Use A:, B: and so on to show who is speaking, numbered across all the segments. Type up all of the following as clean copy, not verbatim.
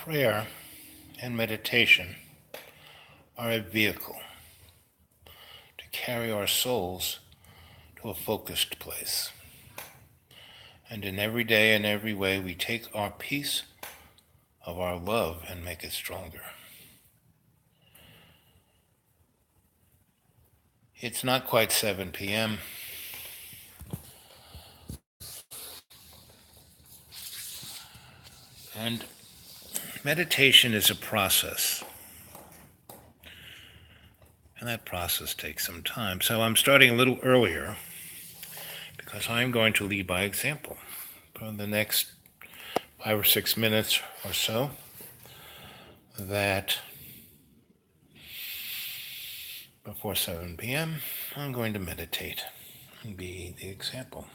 A: Prayer and meditation are a vehicle to carry our souls to a focused place. And in every day and every way, we take our piece of our love and make it stronger. It's not quite 7 p.m. And meditation is a process. And that process takes some time. So I'm starting a little earlier because I'm going to lead by example. For the next 5 or 6 minutes or so, that before 7 p.m., I'm going to meditate and be the example.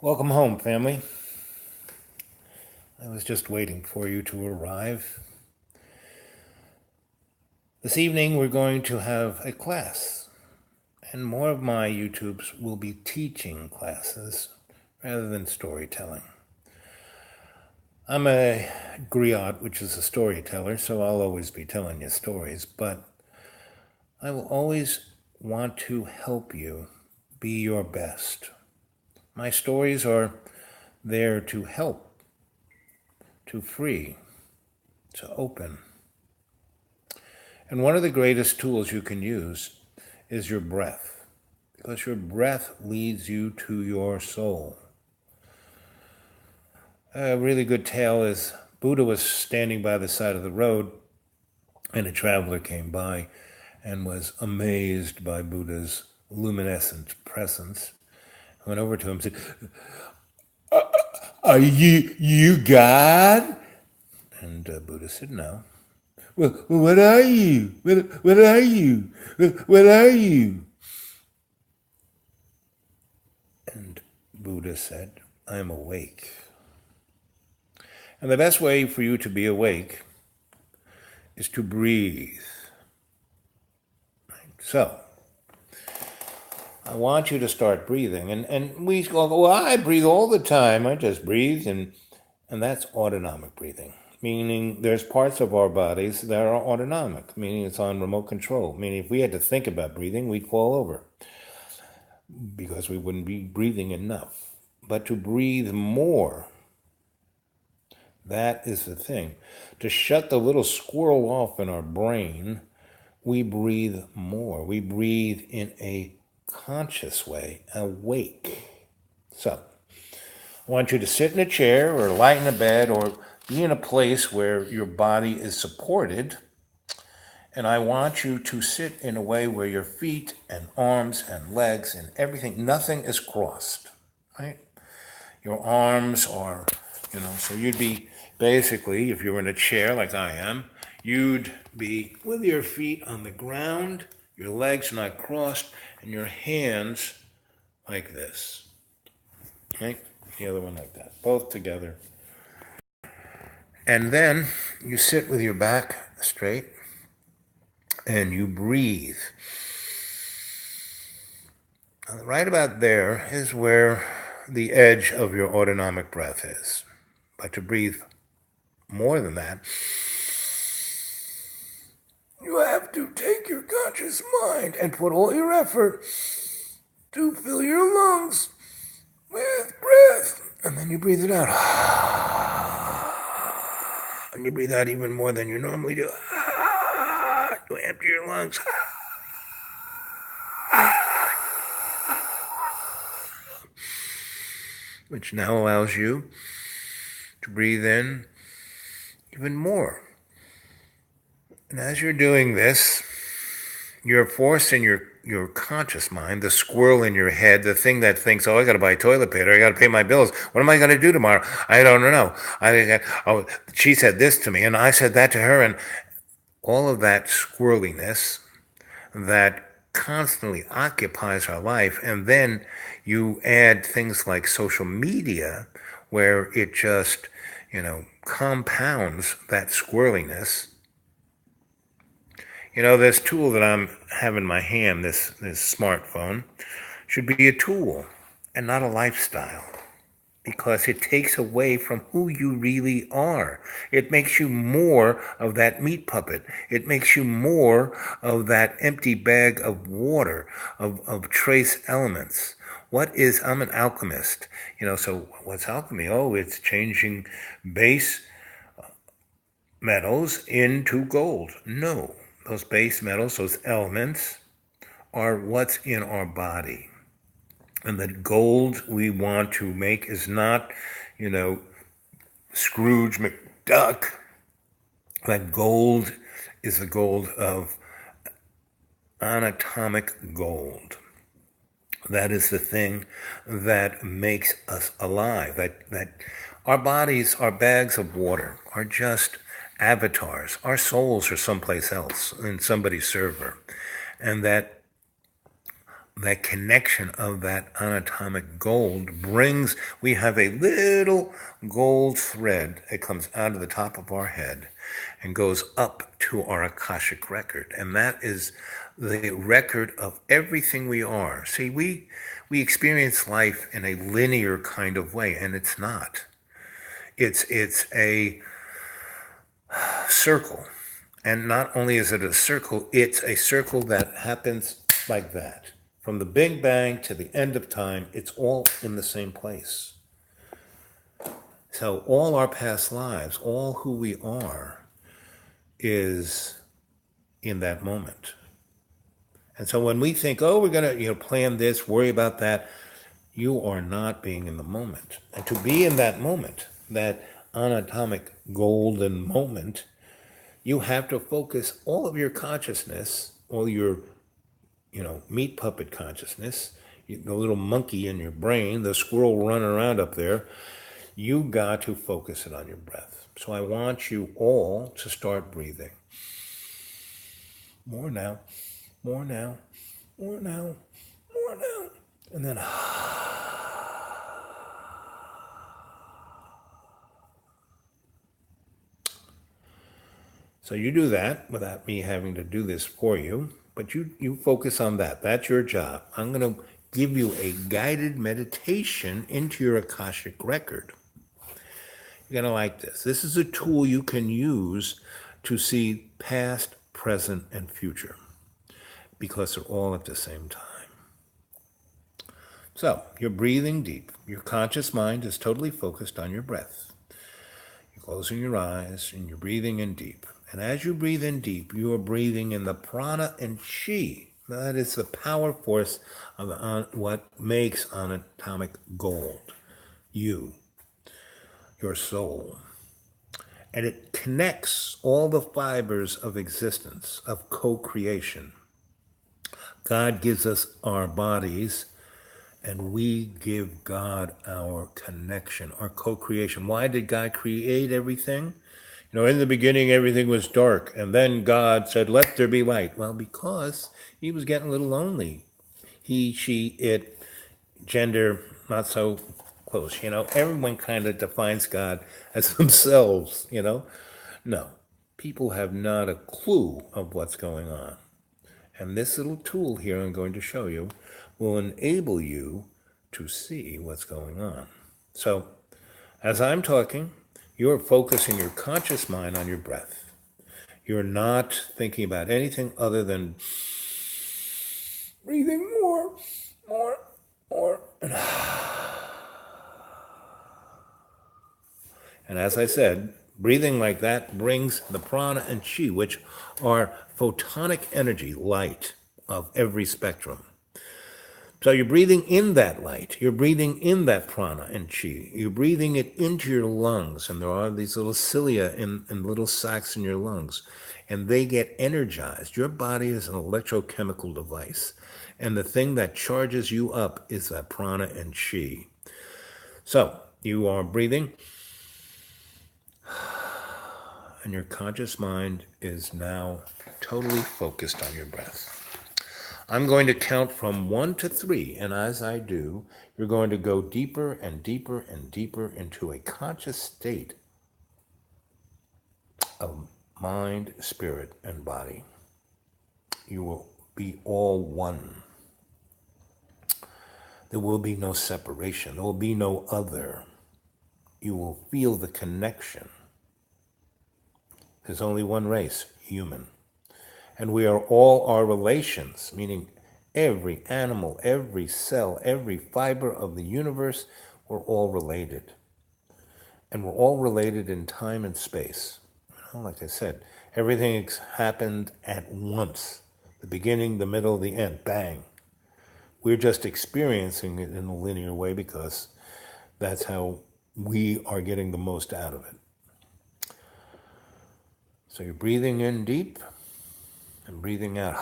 A: Welcome home, family. I was just waiting for you to arrive. This evening we're going to have a class, and more of my YouTubes will be teaching classes rather than storytelling. I'm a griot, which is a storyteller, so I'll always be telling you stories, but I will always want to help you be your best. My stories are there to help, to free, to open. And one of the greatest tools you can use is your breath, because your breath leads you to your soul. A really good tale is Buddha was standing by the side of the road, and a traveler came by and was amazed by Buddha's luminescent presence. I went over to him and said, "Are you God?" And Buddha said, "No." "Well, what are you? What are you? What are you?" And Buddha said, "I am awake." And the best way for you to be awake is to breathe. So, I want you to start breathing. And we go, "Well, I breathe all the time. I just breathe." And that's autonomic breathing, meaning there's parts of our bodies that are autonomic, meaning it's on remote control, meaning if we had to think about breathing, we'd fall over because we wouldn't be breathing enough. But to breathe more, that is the thing. To shut the little squirrel off in our brain, we breathe more. We breathe in a conscious way, awake. So, I want you to sit in a chair or lie in a bed or be in a place where your body is supported. And I want you to sit in a way where your feet and arms and legs and everything, nothing is crossed, right? Your arms are, so you'd be basically, if you were in a chair like I am, you'd be with your feet on the ground, your legs not crossed, and your hands like this, right? The other one like that, both together. And then you sit with your back straight and you breathe. Right about there is where the edge of your autonomic breath is. But to breathe more than that, you have to take your conscious mind and put all your effort to fill your lungs with breath. And then you breathe it out. And you breathe out even more than you normally do. You empty your lungs. Which now allows you to breathe in even more. And as you're doing this, you're forcing your conscious mind, the squirrel in your head, the thing that thinks, oh, I got to buy toilet paper, I got to pay my bills. What am I going to do tomorrow? I don't know. She said this to me, and I said that to her, and all of that squirreliness that constantly occupies our life. And then you add things like social media, where it just, compounds that squirreliness. This tool that I have in my hand, this smartphone, should be a tool and not a lifestyle, because it takes away from who you really are. It makes you more of that meat puppet. It makes you more of that empty bag of water, of trace elements. I'm an alchemist. So what's alchemy? Oh, it's changing base metals into gold. No, those base metals, those elements, are what's in our body. And the gold we want to make is not, Scrooge McDuck. That gold is the gold of anatomic gold. That is the thing that makes us alive. That our bodies, our bags of water, are just avatars. Our souls are someplace else in somebody's server. And that connection of that anatomic gold we have a little gold thread that comes out of the top of our head and goes up to our Akashic record. And that is the record of everything we are. See, we experience life in a linear kind of way, and it's not. It's a circle. And not only is it a circle, it's a circle that happens like that. From the Big Bang to the end of time, it's all in the same place. So all our past lives, all who we are, is in that moment. And so when we think, oh, we're going to plan this, worry about that, you are not being in the moment. And to be in that moment, that anatomic golden moment, you have to focus all of your consciousness, all your meat puppet consciousness, the little monkey in your brain, the squirrel running around up there, you got to focus it on your breath. So I want you all to start breathing. More now, more now, more now, more now. And then so you do that without me having to do this for you. But you focus on that. That's your job. I'm going to give you a guided meditation into your Akashic record. You're going to like this. This is a tool you can use to see past, present, and future, because they're all at the same time. So you're breathing deep. Your conscious mind is totally focused on your breath. You're closing your eyes and you're breathing in deep. And as you breathe in deep, you are breathing in the prana and chi. That is the power force of what makes anatomic gold. You, your soul. And it connects all the fibers of existence, of co-creation. God gives us our bodies, and we give God our connection, our co-creation. Why did God create everything? In the beginning, everything was dark, and then God said, let there be light. Well, because he was getting a little lonely. He, she, it, gender, not so goalposts. Everyone kind of defines God as themselves. No, people have not a clue of what's going on. And this little tool here I'm going to show you will enable you to see what's going on. So, as I'm talking, you're focusing your conscious mind on your breath. You're not thinking about anything other than breathing more. And as I said, breathing like that brings the prana and chi, which are photonic energy, light of every spectrum. So you're breathing in that light. You're breathing in that prana and chi. You're breathing it into your lungs. And there are these little cilia in little sacs in your lungs. And they get energized. Your body is an electrochemical device. And the thing that charges you up is that prana and chi. So you are breathing. And your conscious mind is now totally focused on your breath. I'm going to count from 1 to 3, and as I do, you're going to go deeper and deeper and deeper into a conscious state of mind, spirit, and body. You will be all one. There will be no separation. There will be no other. You will feel the connection. There's only one race, human. And we are all our relations, meaning every animal, every cell, every fiber of the universe, we're all related. And we're all related in time and space. Like I said, everything happened at once. The beginning, the middle, the end, bang. We're just experiencing it in a linear way because that's how we are getting the most out of it. So you're breathing in deep and breathing out.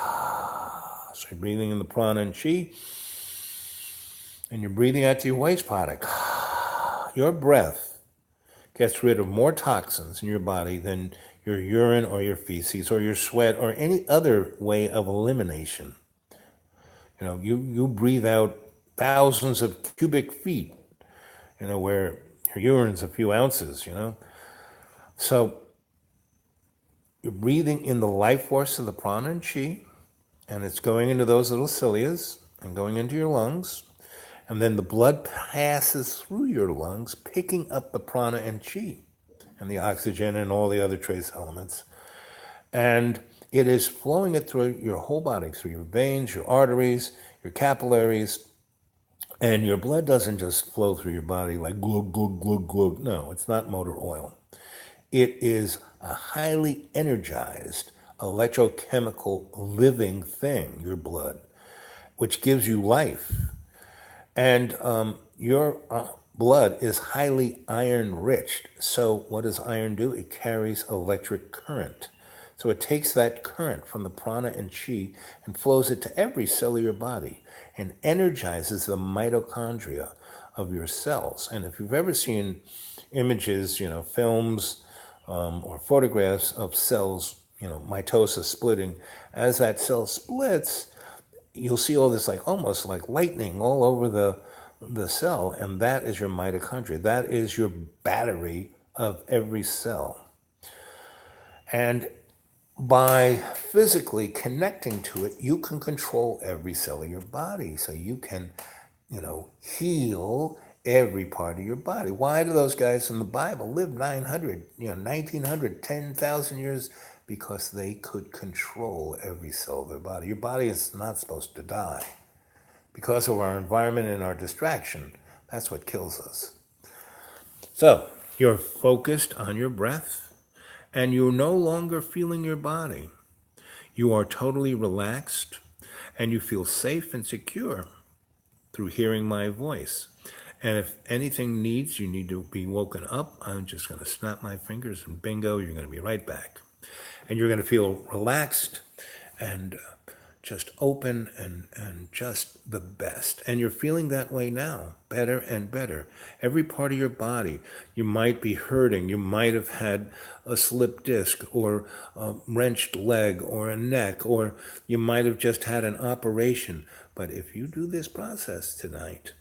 A: So you're breathing in the prana and chi, and you're breathing out to your waste product. Your breath gets rid of more toxins in your body than your urine or your feces or your sweat or any other way of elimination. You breathe out thousands of cubic feet, where your urine's a few ounces, So you're breathing in the life force of the prana and chi, and it's going into those little cilias and going into your lungs. And then the blood passes through your lungs, picking up the prana and chi and the oxygen and all the other trace elements. And it is flowing it through your whole body, through your veins, your arteries, your capillaries. And your blood doesn't just flow through your body like glug, glug, glug, glug. No, it's not motor oil. It is a highly energized electrochemical living thing, your blood, which gives you life. And your blood is highly iron rich. So what does iron do? It carries electric current. So it takes that current from the prana and chi and flows it to every cell of your body and energizes the mitochondria of your cells. And if you've ever seen images, films or photographs of cells, mitosis splitting, as that cell splits, you'll see all this almost like lightning all over the cell, and that is your mitochondria. That is your battery of every cell. And by physically connecting to it, you can control every cell of your body. So you can, heal every part of your body. Why do those guys in the Bible live 900, 1900, 10,000 years? Because they could control every cell of their body. Your body is not supposed to die. Because of our environment and our distraction, that's what kills us. So, you're focused on your breath, and you're no longer feeling your body. You are totally relaxed, and you feel safe and secure through hearing my voice. And if anything you need to be woken up, I'm just going to snap my fingers and bingo, you're going to be right back. And you're going to feel relaxed and just open and just the best. And you're feeling that way now, better and better. Every part of your body, you might be hurting. You might have had a slip disc or a wrenched leg or a neck, or you might have just had an operation. But if you do this process tonight,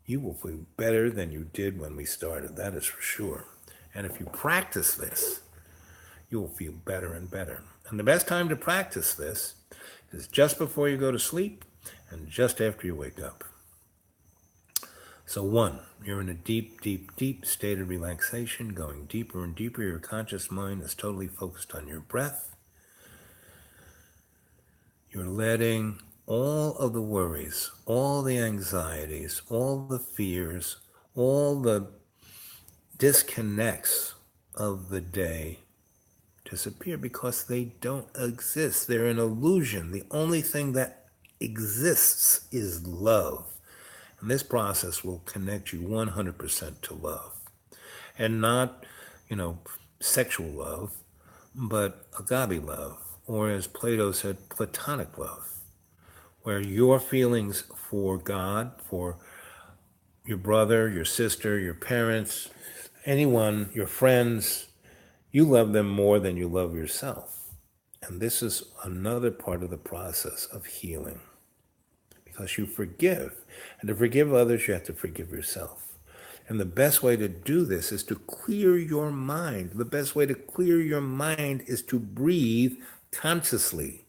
A: you will feel better than you did when we started. That is for sure. And if you practice this, you will feel better and better. And the best time to practice this is just before you go to sleep and just after you wake up. So 1, you're in a deep, deep, deep state of relaxation, going deeper and deeper. Your conscious mind is totally focused on your breath. You're letting all of the worries, all the anxieties, all the fears, all the disconnects of the day disappear because they don't exist. They're an illusion. The only thing that exists is love. And this process will connect you 100% to love. And not, sexual love, but agape love, or as Plato said, platonic love, where your feelings for God, for your brother, your sister, your parents, anyone, your friends, you love them more than you love yourself. And this is another part of the process of healing, because you forgive. And to forgive others, you have to forgive yourself. And the best way to do this is to clear your mind. The best way to clear your mind is to breathe consciously.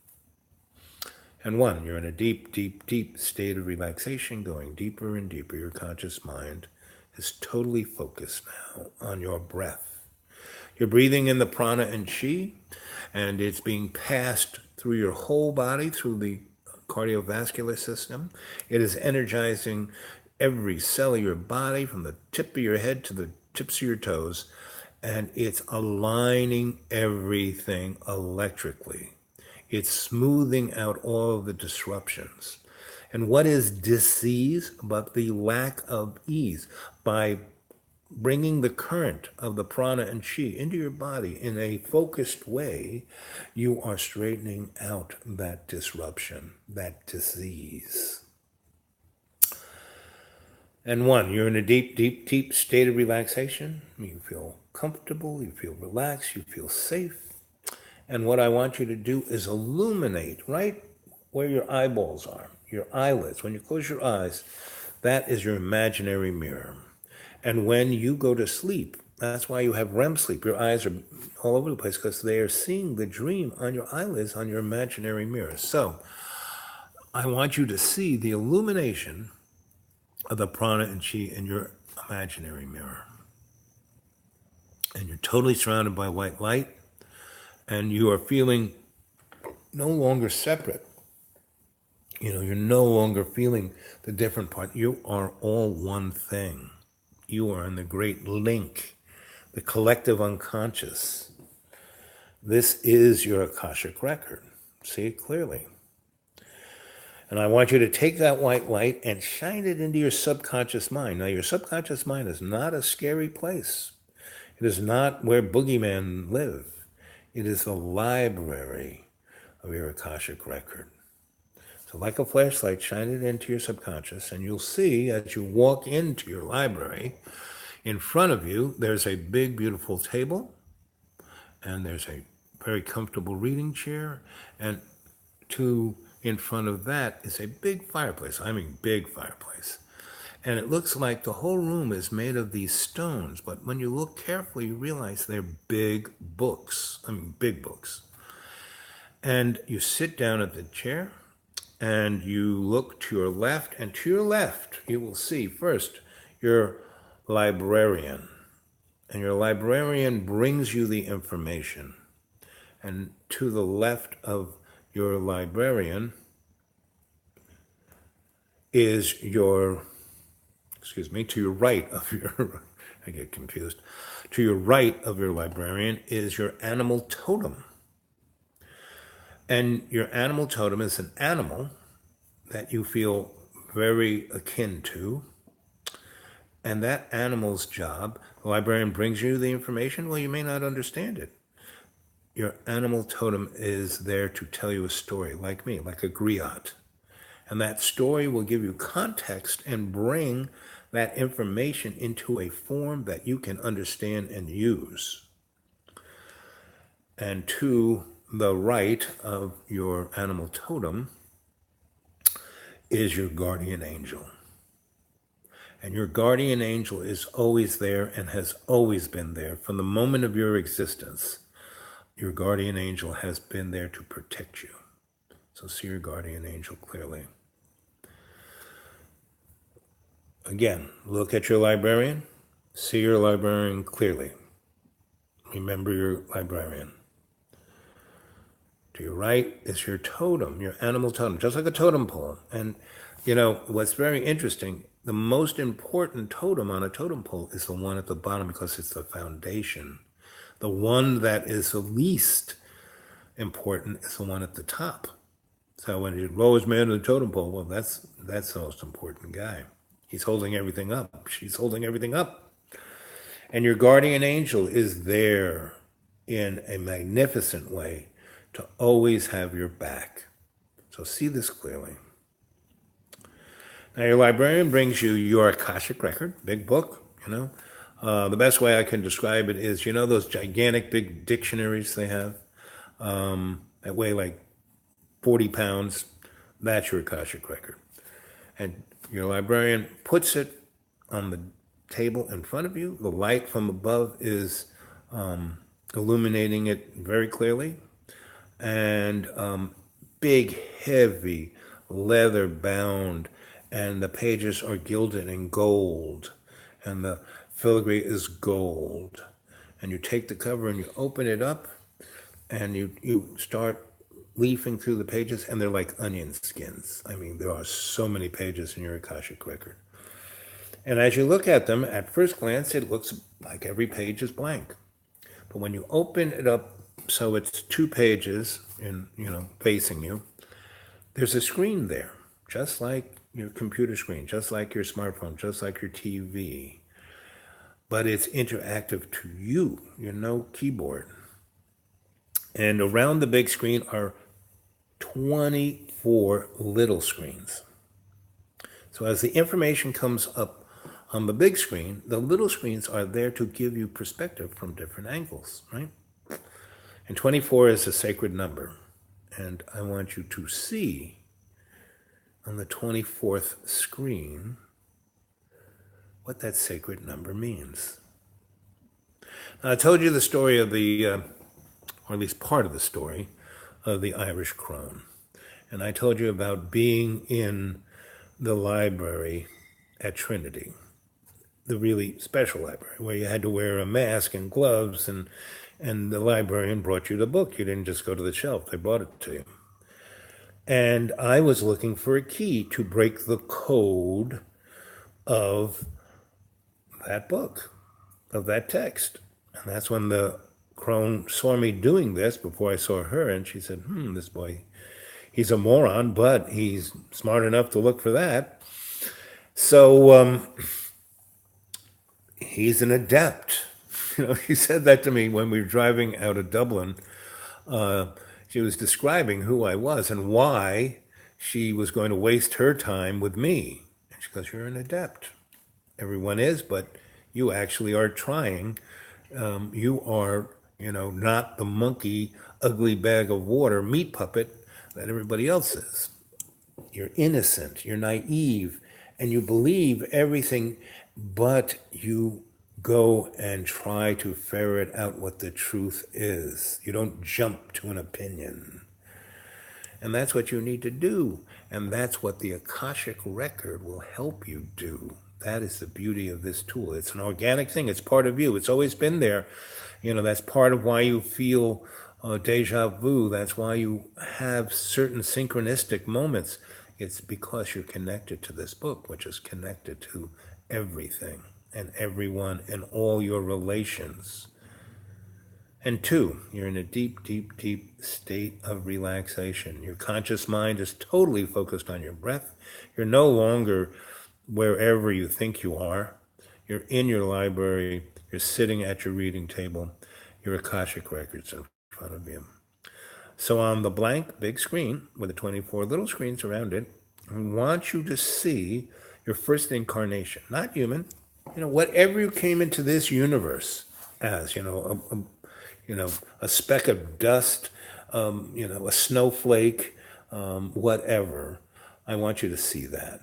A: And 1, you're in a deep, deep, deep state of relaxation, going deeper and deeper. Your conscious mind is totally focused now on your breath. You're breathing in the prana and chi, and it's being passed through your whole body, through the cardiovascular system. It is energizing every cell of your body, from the tip of your head to the tips of your toes, and it's aligning everything electrically. It's smoothing out all of the disruptions. And what is disease but the lack of ease? By bringing the current of the prana and chi into your body in a focused way, you are straightening out that disruption, that disease. And 1, you're in a deep, deep, deep state of relaxation. You feel comfortable, you feel relaxed, you feel safe. And what I want you to do is illuminate right where your eyeballs are, your eyelids. When you close your eyes, that is your imaginary mirror. And when you go to sleep, that's why you have REM sleep. Your eyes are all over the place because they are seeing the dream on your eyelids, on your imaginary mirror. So I want you to see the illumination of the prana and chi in your imaginary mirror. And you're totally surrounded by white light, and you are feeling no longer separate. You're no longer feeling the different part. You are all one thing. You are in the great link, the collective unconscious. This is your Akashic record. See it clearly. And I want you to take that white light and shine it into your subconscious mind. Now, your subconscious mind is not a scary place. It is not where boogeymen live. It is the library of your Akashic record. So like a flashlight, shine it into your subconscious, and you'll see as you walk into your library, in front of you, there's a big, beautiful table, and there's a very comfortable reading chair, and in front of that is a big fireplace. I mean, big fireplace. And it looks like the whole room is made of these stones, but when you look carefully, you realize they're big books. I mean, big books. And you sit down at the chair, and you look to your left, and to your left, you will see first your librarian. And your librarian brings you the information. And to the left of your librarian is to your right of your, I get confused. To your right of your librarian is your animal totem. And your animal totem is an animal that you feel very akin to. And that animal's job, the librarian brings you the information, well, you may not understand it. Your animal totem is there to tell you a story, like me, like a griot. And that story will give you context and bring that information into a form that you can understand and use. And to the right of your animal totem is your guardian angel. And your guardian angel is always there and has always been there from the moment of your existence. Your guardian angel has been there to protect you. So see your guardian angel clearly. Again, look at your librarian. See your librarian clearly. Remember your librarian. To your right is your totem, your animal totem, just like a totem pole. And, what's very interesting, the most important totem on a totem pole is the one at the bottom because it's the foundation. The one that is the least important is the one at the top. So when you lowest man of the totem pole, well, that's the most important guy. He's holding everything up. She's holding everything up. And your guardian angel is there in a magnificent way to always have your back. So see this clearly. Now your librarian brings you your Akashic record, big book, The best way I can describe it is, those gigantic big dictionaries they have that weigh like 40 pounds? That's your Akashic record. And your librarian puts it on the table in front of you. The light from above is illuminating it very clearly. And big, heavy, leather bound, and the pages are gilded in gold, and the filigree is gold. And you take the cover and you open it up, and you start leafing through the pages, and they're like onion skins. I mean, there are so many pages in your Akashic record. And as you look at them, at first glance, it looks like every page is blank. But when you open it up, so it's 2 pages facing you, there's a screen there, just like your computer screen, just like your smartphone, just like your TV. But it's interactive to you. You're no keyboard. And around the big screen are 24 little screens. So as the information comes up on the big screen, the little screens are there to give you perspective from different angles, right? And 24 is a sacred number. And I want you to see on the 24th screen what that sacred number means. Now, I told you the story of or at least part of the story, of the Irish crone. And I told you about being in the library at Trinity, the really special library, where you had to wear a mask and gloves, and the librarian brought you the book. You didn't just go to the shelf, they brought it to you. And I was looking for a key to break the code of that book, of that text. And that's when the crone saw me doing this before I saw her, and she said, this boy, he's a moron, but he's smart enough to look for that. So he's an adept. She said that to me when we were driving out of Dublin. She was describing who I was and why she was going to waste her time with me. And she goes, you're an adept. Everyone is, but you actually are trying. You are, not the monkey, ugly bag of water, meat puppet that everybody else is. You're innocent, you're naive, and you believe everything, but you go and try to ferret out what the truth is. You don't jump to an opinion. And that's what you need to do. And that's what the Akashic record will help you do. That is the beauty of this tool. It's an organic thing. It's part of you. It's always been there. That's part of why you feel deja vu. That's why you have certain synchronistic moments. It's because you're connected to this book, which is connected to everything and everyone and all your relations. And 2, you're in a deep, deep, deep state of relaxation. Your conscious mind is totally focused on your breath. You're no longer wherever you think you are. You're in your library. You're sitting at your reading table. Your Akashic records in front of you. So on the blank big screen with the 24 little screens around it, I want you to see your first incarnation, not human. Whatever you came into this universe as, a speck of dust, a snowflake, whatever. I want you to see that,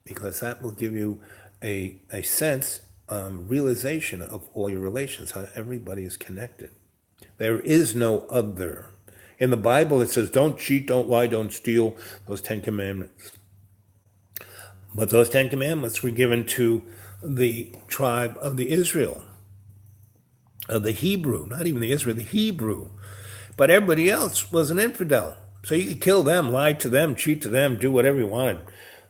A: because that will give you a sense, realization of all your relations, how everybody is connected. There is no other. In the Bible, it says, don't cheat, don't lie, don't steal, those 10 commandments. But those 10 commandments were given to the tribe of the Israel, of the Hebrew, not even the Israel, the Hebrew. But everybody else was an infidel. So you could kill them, lie to them, cheat to them, do whatever you wanted,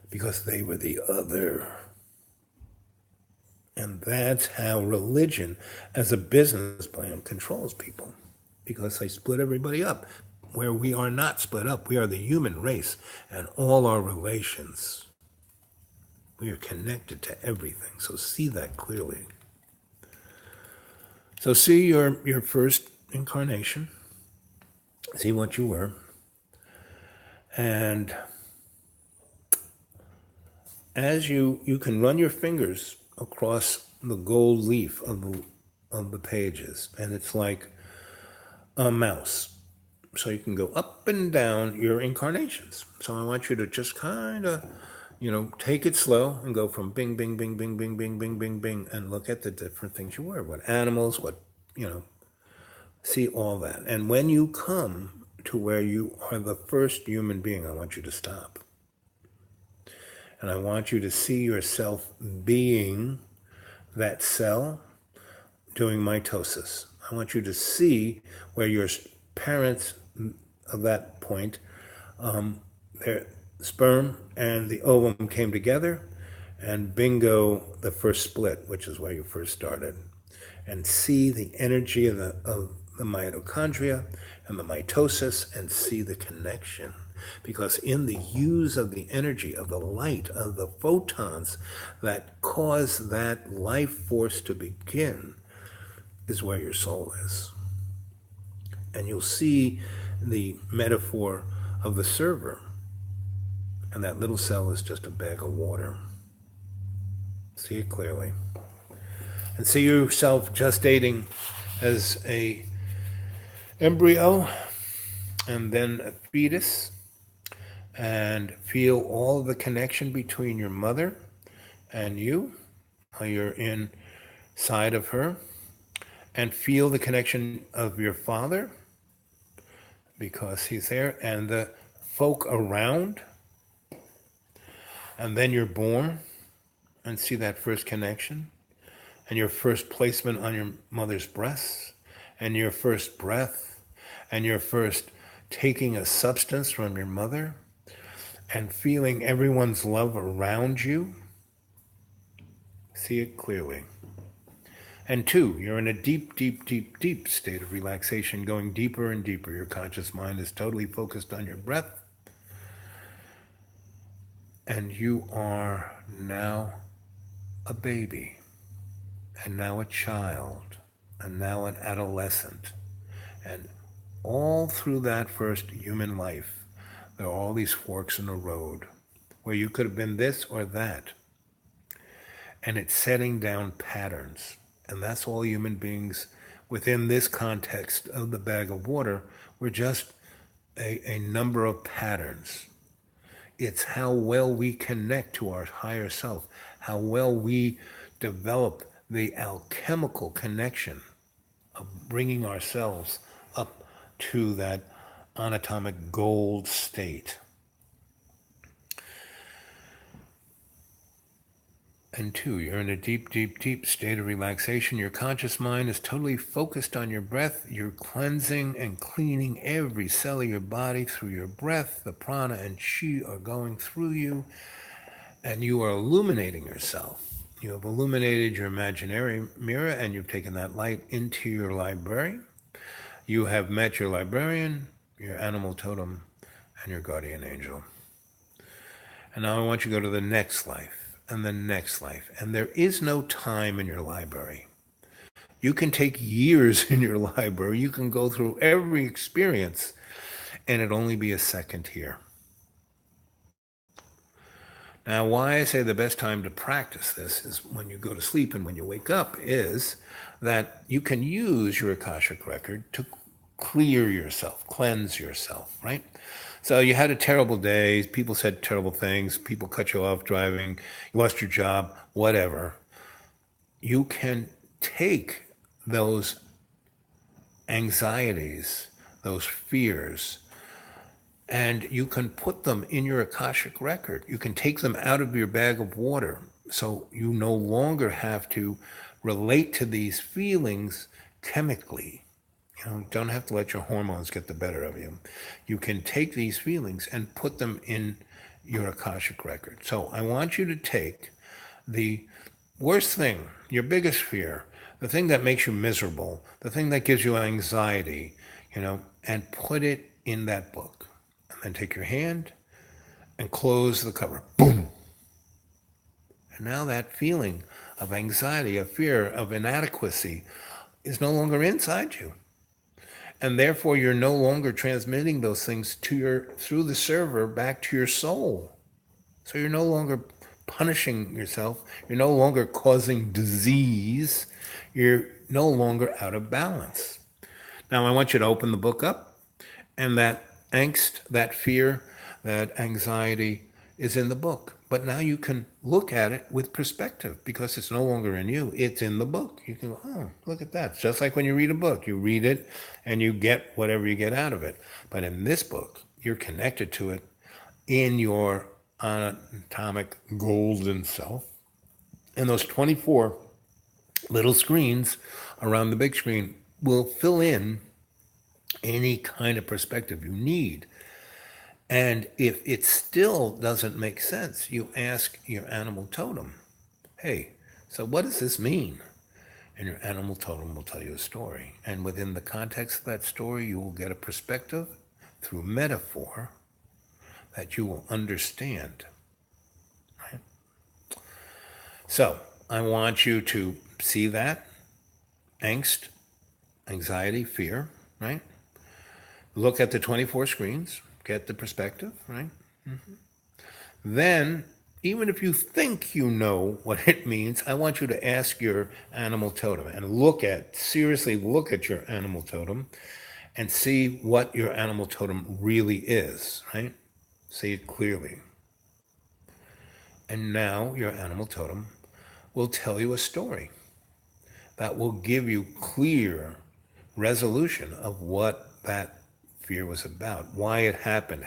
A: because they were the other. And that's how religion as a business plan controls people, because they split everybody up. Where we are not split up, we are the human race, and all our relations, we are connected to everything. So see that clearly. So see your first incarnation, see what you were, and as you can run your fingers across the gold leaf of the pages, and it's like a mouse. So you can go up and down your incarnations. So I want you to just kind of, take it slow and go from bing, bing, bing, bing, bing, bing, bing, bing, bing, and look at the different things you were, what animals, see all that. And when you come to where you are the first human being, I want you to stop. And I want you to see yourself being that cell doing mitosis. I want you to see where your parents of that point, their sperm and the ovum came together, and bingo, the first split, which is where you first started. And see the energy of the mitochondria and the mitosis, and see the connection. Because in the use of the energy of the light of the photons that cause that life force to begin is where your soul is. And you'll see the metaphor of the server, and that little cell is just a bag of water. See it clearly. And see yourself gestating as a embryo and then a fetus, and feel all the connection between your mother and you, how you're inside of her, and feel the connection of your father, because he's there, and the folk around. And then you're born, and see that first connection, and your first placement on your mother's breasts, and your first breath, and your first taking a substance from your mother, and feeling everyone's love around you. See it clearly. And 2, you're in a deep, deep, deep, deep state of relaxation, going deeper and deeper. Your conscious mind is totally focused on your breath. And you are now a baby, and now a child, and now an adolescent. And all through that first human life, there are all these forks in the road where you could have been this or that. And it's setting down patterns. And that's all human beings within this context of the bag of water. We're just a number of patterns. It's how well we connect to our higher self, how well we develop the alchemical connection of bringing ourselves up to that anatomic gold state. And 2, you're in a deep, deep, deep state of relaxation. Your conscious mind is totally focused on your breath. You're cleansing and cleaning every cell of your body through your breath. The prana and chi are going through you, and you are illuminating yourself. You have illuminated your imaginary mirror, and you've taken that light into your library. You have met your librarian, your animal totem, and your guardian angel. And now I want you to go to the next life, and the next life. And there is no time in your library. You can take years in your library. You can go through every experience, and it'd only be a second here. Now, why I say the best time to practice this is when you go to sleep and when you wake up, is that you can use your Akashic record to clear yourself, cleanse yourself, right? So you had a terrible day, people said terrible things, people cut you off driving, you lost your job, whatever. You can take those anxieties, those fears, and you can put them in your Akashic record. You can take them out of your bag of water. So you no longer have to relate to these feelings chemically. You don't have to let your hormones get the better of you. You can take these feelings and put them in your Akashic record. So I want you to take the worst thing, your biggest fear, the thing that makes you miserable, the thing that gives you anxiety, and put it in that book. And then take your hand and close the cover. Boom! And now that feeling of anxiety, of fear, of inadequacy is no longer inside you. And therefore, you're no longer transmitting those things through the server back to your soul. So you're no longer punishing yourself. You're no longer causing disease. You're no longer out of balance. Now, I want you to open the book up, and that angst, that fear, that anxiety is in the book. But now you can look at it with perspective because it's no longer in you. It's in the book. You can go, oh, look at that. It's just like when you read a book. You read it and you get whatever you get out of it. But in this book, you're connected to it in your anatomic golden self. And those 24 little screens around the big screen will fill in any kind of perspective you need. And if it still doesn't make sense, you ask your animal totem, hey, so what does this mean? And your animal totem will tell you a story. And within the context of that story, you will get a perspective through metaphor that you will understand. Right? So I want you to see that angst, anxiety, fear, right? Look at the 24 screens. Get the perspective, right? Mm-hmm. Then, even if you think you know what it means, I want you to ask your animal totem and seriously look at your animal totem and see what your animal totem really is, right? See it clearly. And now your animal totem will tell you a story that will give you clear resolution of what that fear was about, why it happened,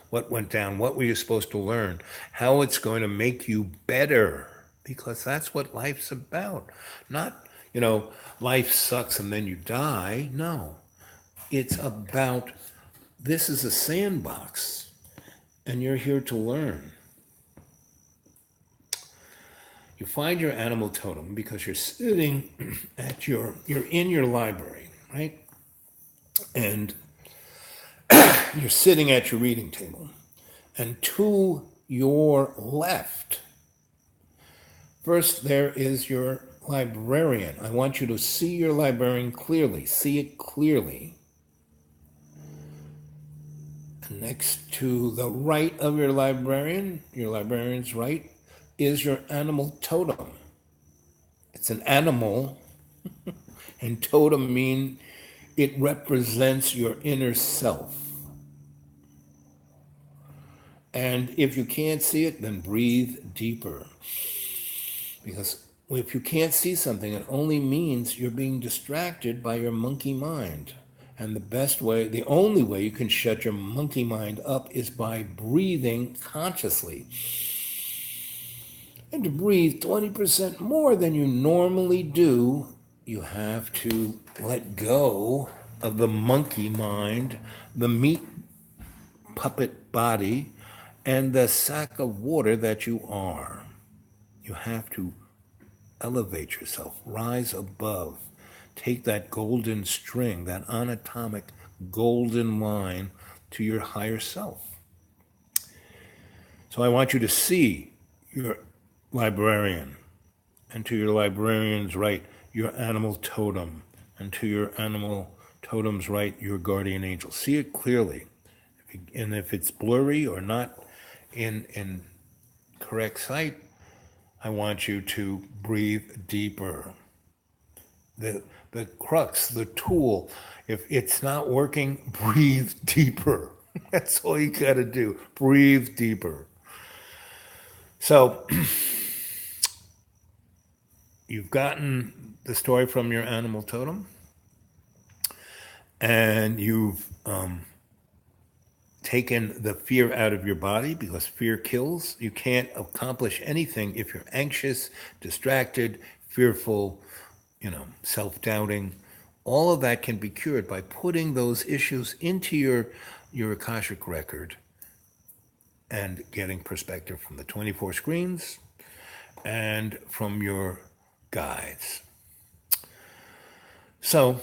A: what went down, what were you supposed to learn, how it's going to make you better, because that's what life's about. Not, life sucks and then you die. No, it's about, this is a sandbox and you're here to learn. You find your animal totem because you're sitting you're in your library, right? And you're sitting at your reading table, and to your left, first there is your librarian. I want you to see your librarian clearly. See it clearly. And next to the right of your librarian's right, is your animal totem. It's an animal, and totem means it represents your inner self. And if you can't see it, then breathe deeper. Because if you can't see something, it only means you're being distracted by your monkey mind. And the only way you can shut your monkey mind up is by breathing consciously. And to breathe 20% more than you normally do, you have to let go of the monkey mind, the meat puppet body, and the sack of water that you are. You have to elevate yourself, rise above, take that golden string, that anatomic golden line to your higher self. So I want you to see your librarian, and to your librarian's right, your animal totem, and to your animal totem's right, your guardian angel. See it clearly. And if it's blurry or not in correct sight, I want you to breathe deeper. the crux, the tool. If it's not working, breathe deeper. That's all you got to do. Breathe deeper. So you've gotten the story from your animal totem, and you've taken the fear out of your body because fear kills. You can't accomplish anything if you're anxious, distracted, fearful, self-doubting. All of that can be cured by putting those issues into your Akashic record and getting perspective from the 24 screens and from your guides. So,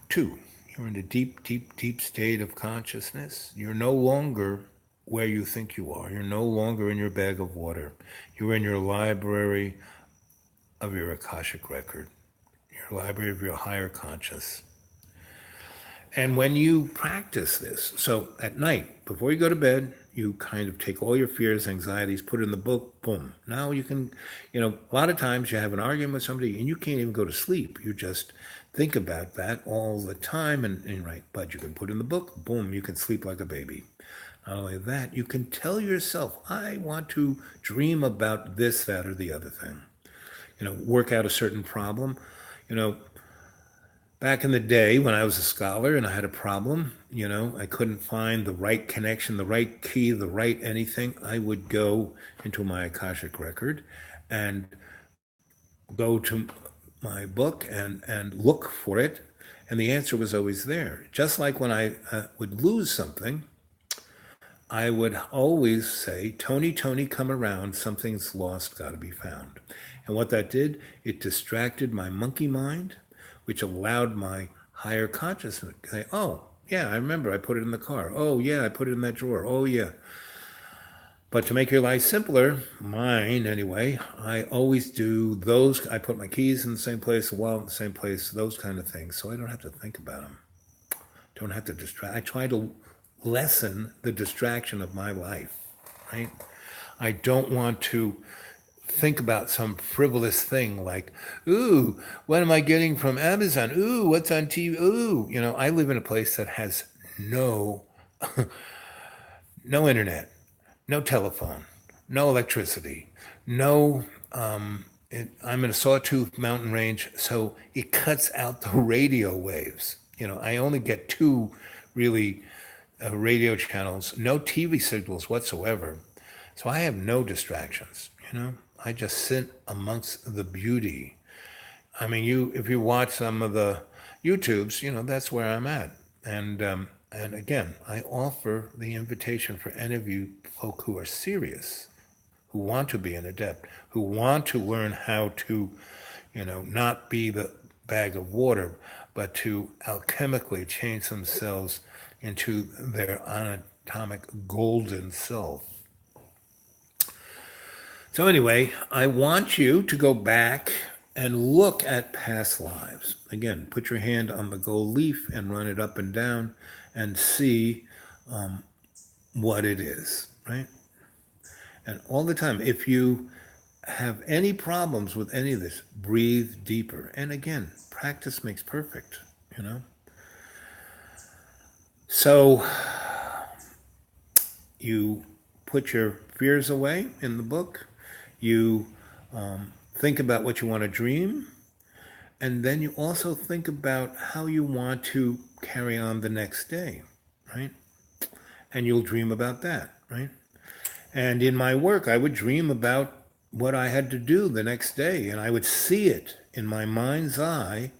A: 2, you're in a deep, deep, deep state of consciousness. You're no longer where you think you are. You're no longer in your bag of water. You're in your library of your Akashic record, your library of your higher conscious. And when you practice this, so at night, before you go to bed, you kind of take all your fears, anxieties, put it in the book, boom. Now you can, a lot of times you have an argument with somebody and you can't even go to sleep. You just think about that all the time and right. But you can put in the book, boom, you can sleep like a baby. Not only that, you can tell yourself, I want to dream about this, that, or the other thing. Work out a certain problem. Back in the day when I was a scholar and I had a problem, I couldn't find the right connection, the right key, the right anything, I would go into my Akashic record and go to my book and look for it. And the answer was always there. Just like when I would lose something, I would always say, Tony, Tony, come around. Something's lost, got to be found. And what that did, it distracted my monkey mind, which allowed my higher consciousness to say, oh, yeah, I remember I put it in the car. Oh, yeah, I put it in that drawer. Oh, yeah. But to make your life simpler, mine anyway, I always do those. I put my keys in the same place, the wallet in the same place, those kind of things, so I don't have to think about them. Don't have to distract. I try to lessen the distraction of my life, right? I don't want to think about some frivolous thing like, ooh, what am I getting from Amazon? Ooh, what's on TV? Ooh, I live in a place that has no internet, no telephone, no electricity, no, I'm in a sawtooth mountain range, so it cuts out the radio waves. I only get 2 really radio channels, no TV signals whatsoever. So I have no distractions, I just sit amongst the beauty. I mean, if you watch some of the YouTubes, that's where I'm at. And again, I offer the invitation for any of you folk who are serious, who want to be an adept, who want to learn how to, not be the bag of water, but to alchemically change themselves into their anatomic golden self. So anyway, I want you to go back and look at past lives. Again, put your hand on the gold leaf and run it up and down and see what it is, right? And all the time, if you have any problems with any of this, breathe deeper. And again, practice makes perfect, So you put your fears away in the book. You think about what you want to dream. And then you also think about how you want to carry on the next day, right? And you'll dream about that, right? And in my work, I would dream about what I had to do the next day. And I would see it in my mind's eye,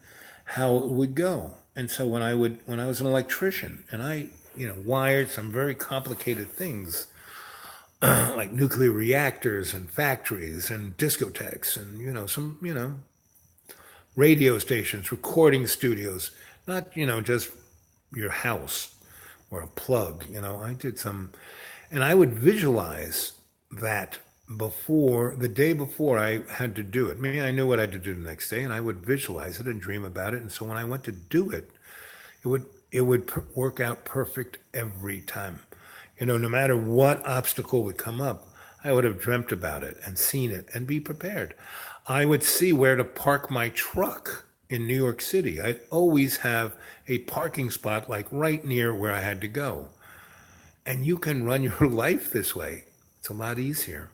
A: how it would go. And so when I was an electrician and I, wired some very complicated things, like nuclear reactors and factories and discotheques and, some, radio stations, recording studios, not, just your house or a plug, I did some, and I would visualize that the day before I had to do it. Maybe I knew what I had to do the next day and I would visualize it and dream about it. And so when I went to do it, it would work out perfect every time. No matter what obstacle would come up, I would have dreamt about it and seen it and be prepared. I would see where to park my truck in New York City. I'd always have a parking spot like right near where I had to go. And you can run your life this way. It's a lot easier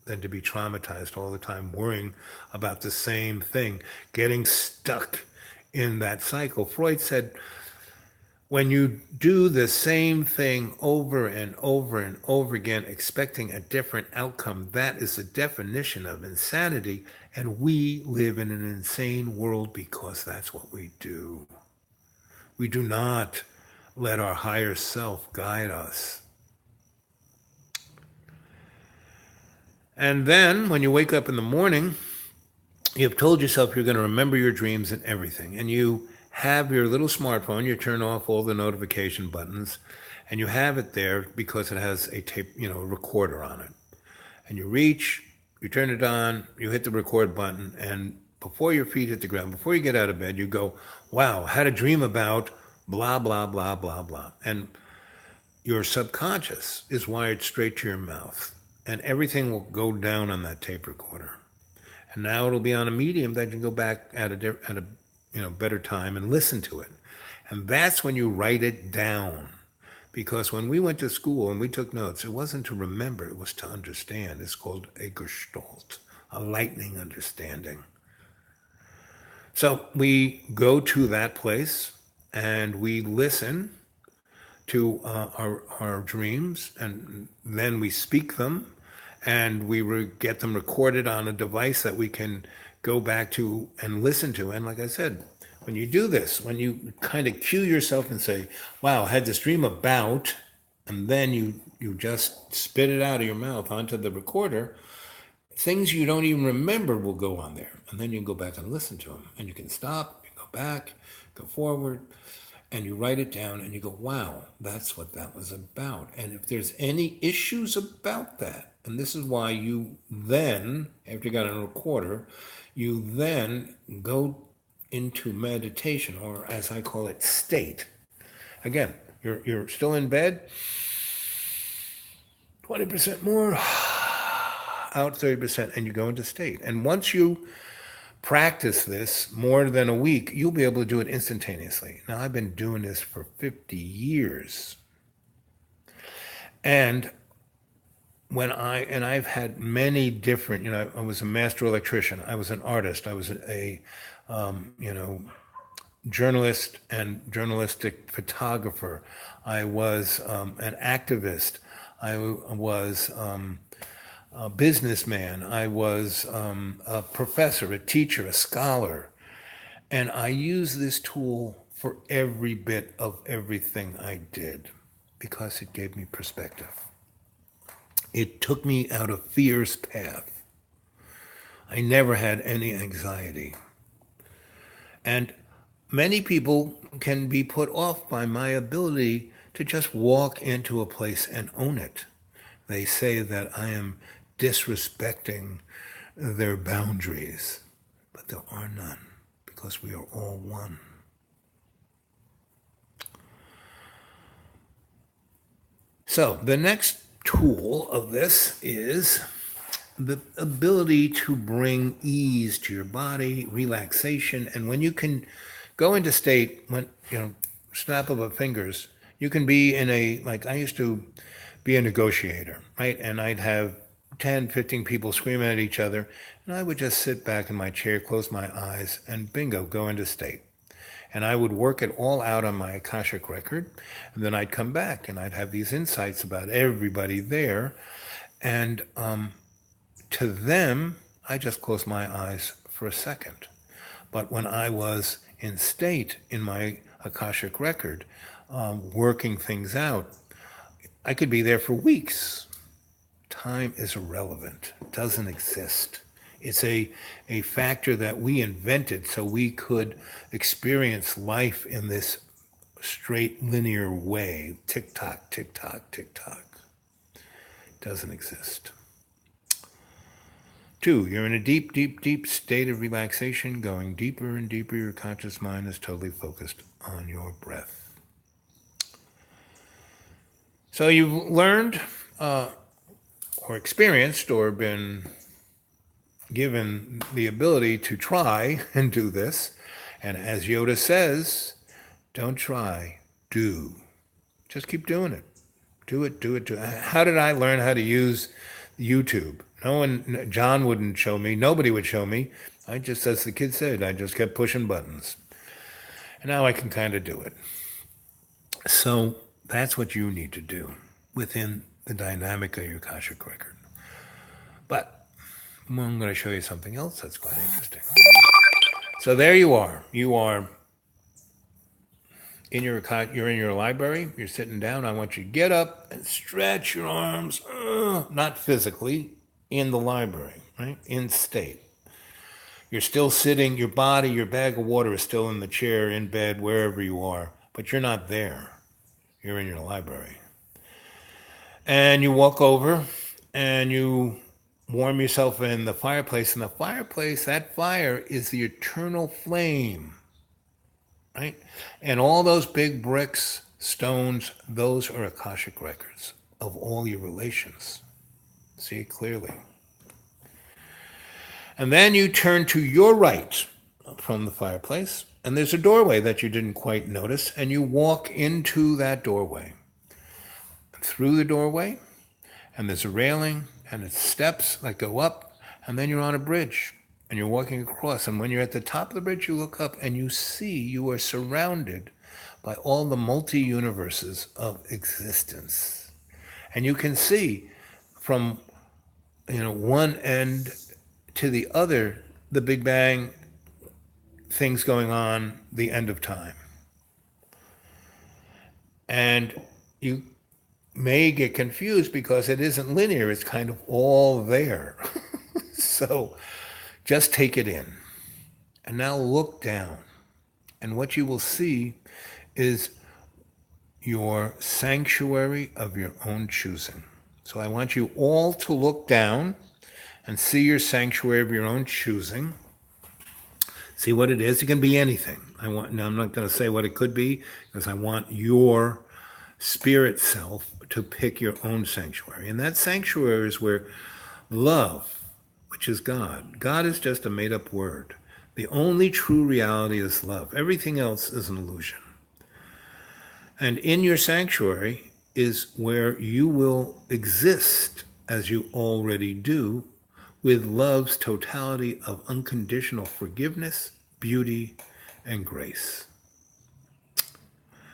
A: than to be traumatized all the time, worrying about the same thing, getting stuck in that cycle. Freud said, when you do the same thing over and over and over again, expecting a different outcome, that is the definition of insanity. And we live in an insane world because that's what we do. We do not let our higher self guide us. And then when you wake up in the morning, you've told yourself you're going to remember your dreams and everything. And you have your little smartphone, you turn off all the notification buttons, and you have it there because it has a tape, recorder on it. And you reach, you turn it on, you hit the record button, and before your feet hit the ground, before you get out of bed, you go, wow, I had a dream about blah, blah, blah, blah, blah. And your subconscious is wired straight to your mouth, and everything will go down on that tape recorder. And now it'll be on a medium that you can go back at a better time and listen to it. And that's when you write it down. Because when we went to school and we took notes, it wasn't to remember, it was to understand. It's called a gestalt, a lightning understanding. So we go to that place and we listen to our dreams, and then we speak them, and we get them recorded on a device that we can go back to and listen to. And like I said, when you do this, when you kind of cue yourself and say, wow, I had this dream about, and then you just spit it out of your mouth onto the recorder, things you don't even remember will go on there. And then you can go back and listen to them. And you can stop, you go back, go forward, and you write it down and you go, wow, that's what that was about. And if there's any issues about that, and this is why you then, after you got on a recorder, you then go into meditation, or as I call it, state. Again, you're still in bed, 20% more, out 30%, and you go into state. And once you practice this more than a week, you'll be able to do it instantaneously. Now, I've been doing this for 50 years. And I've had many different, I was a master electrician, I was an artist, I was a journalist and journalistic photographer, I was an activist, I was a businessman, I was a professor, a teacher, a scholar, and I use this tool for every bit of everything I did because it gave me perspective. It took me out of fear's path. I never had any anxiety. And many people can be put off by my ability to just walk into a place and own it. They say that I am disrespecting their boundaries, but there are none because we are all one. So the next tool of this is the ability to bring ease to your body, relaxation, and when you can go into state, when snap of a fingers, you can be in I used to be a negotiator, right? And I'd have 10, 15 people screaming at each other, and I would just sit back in my chair, close my eyes, and bingo, go into state. And I would work it all out on my Akashic record, and then I'd come back and I'd have these insights about everybody there. And to them, I just closed my eyes for a second. But when I was in state in my Akashic record, working things out, I could be there for weeks. Time is irrelevant. It doesn't exist. It's a factor that we invented so we could experience life in this straight linear way. Tick tock, tick tock, tick tock. It doesn't exist. 2, you're in a deep, deep, deep state of relaxation, going deeper and deeper. Your conscious mind is totally focused on your breath. So you've learned or experienced or been given the ability to try and do this, And as Yoda says, don't try, do. Just keep doing it. Do it, do it, do it. How did I learn how to use YouTube? No one, John wouldn't show me. Nobody would show me. I just, as the kid said, I just kept pushing buttons. And now I can kind of do it. So that's what you need to do within the dynamic of your Akashic record. But I'm going to show you something else that's quite interesting. So there you are. You are you're in your library. You're sitting down. I want you to get up and stretch your arms, not physically, in the library, right? In state. You're still sitting. Your body, your bag of water is still in the chair, in bed, wherever you are, but you're not there. You're in your library. And you walk over and you warm yourself in the fireplace. And the fireplace, that fire is the eternal flame, right? And all those big bricks, stones, those are Akashic records of all your relations. See it clearly. And then you turn to your right from the fireplace, and there's a doorway that you didn't quite notice, and you walk into that doorway. Through the doorway, and there's a railing, and it's steps that go up, and then you're on a bridge, and you're walking across. And when you're at the top of the bridge, you look up, and you see you are surrounded by all the multi-universes of existence. And you can see from one end to the other, the Big Bang, things going on, the end of time. And you may get confused because it isn't linear. It's kind of all there. So just take it in. And now look down. And what you will see is your sanctuary of your own choosing. So I want you all to look down and see your sanctuary of your own choosing. See what it is. It can be anything. Now I'm not going to say what it could be because I want your spirit self to pick your own sanctuary. And that sanctuary is where love, which is God. God is just a made-up word. The only true reality is love. Everything else is an illusion. And in your sanctuary is where you will exist as you already do, with love's totality of unconditional forgiveness, beauty, and grace.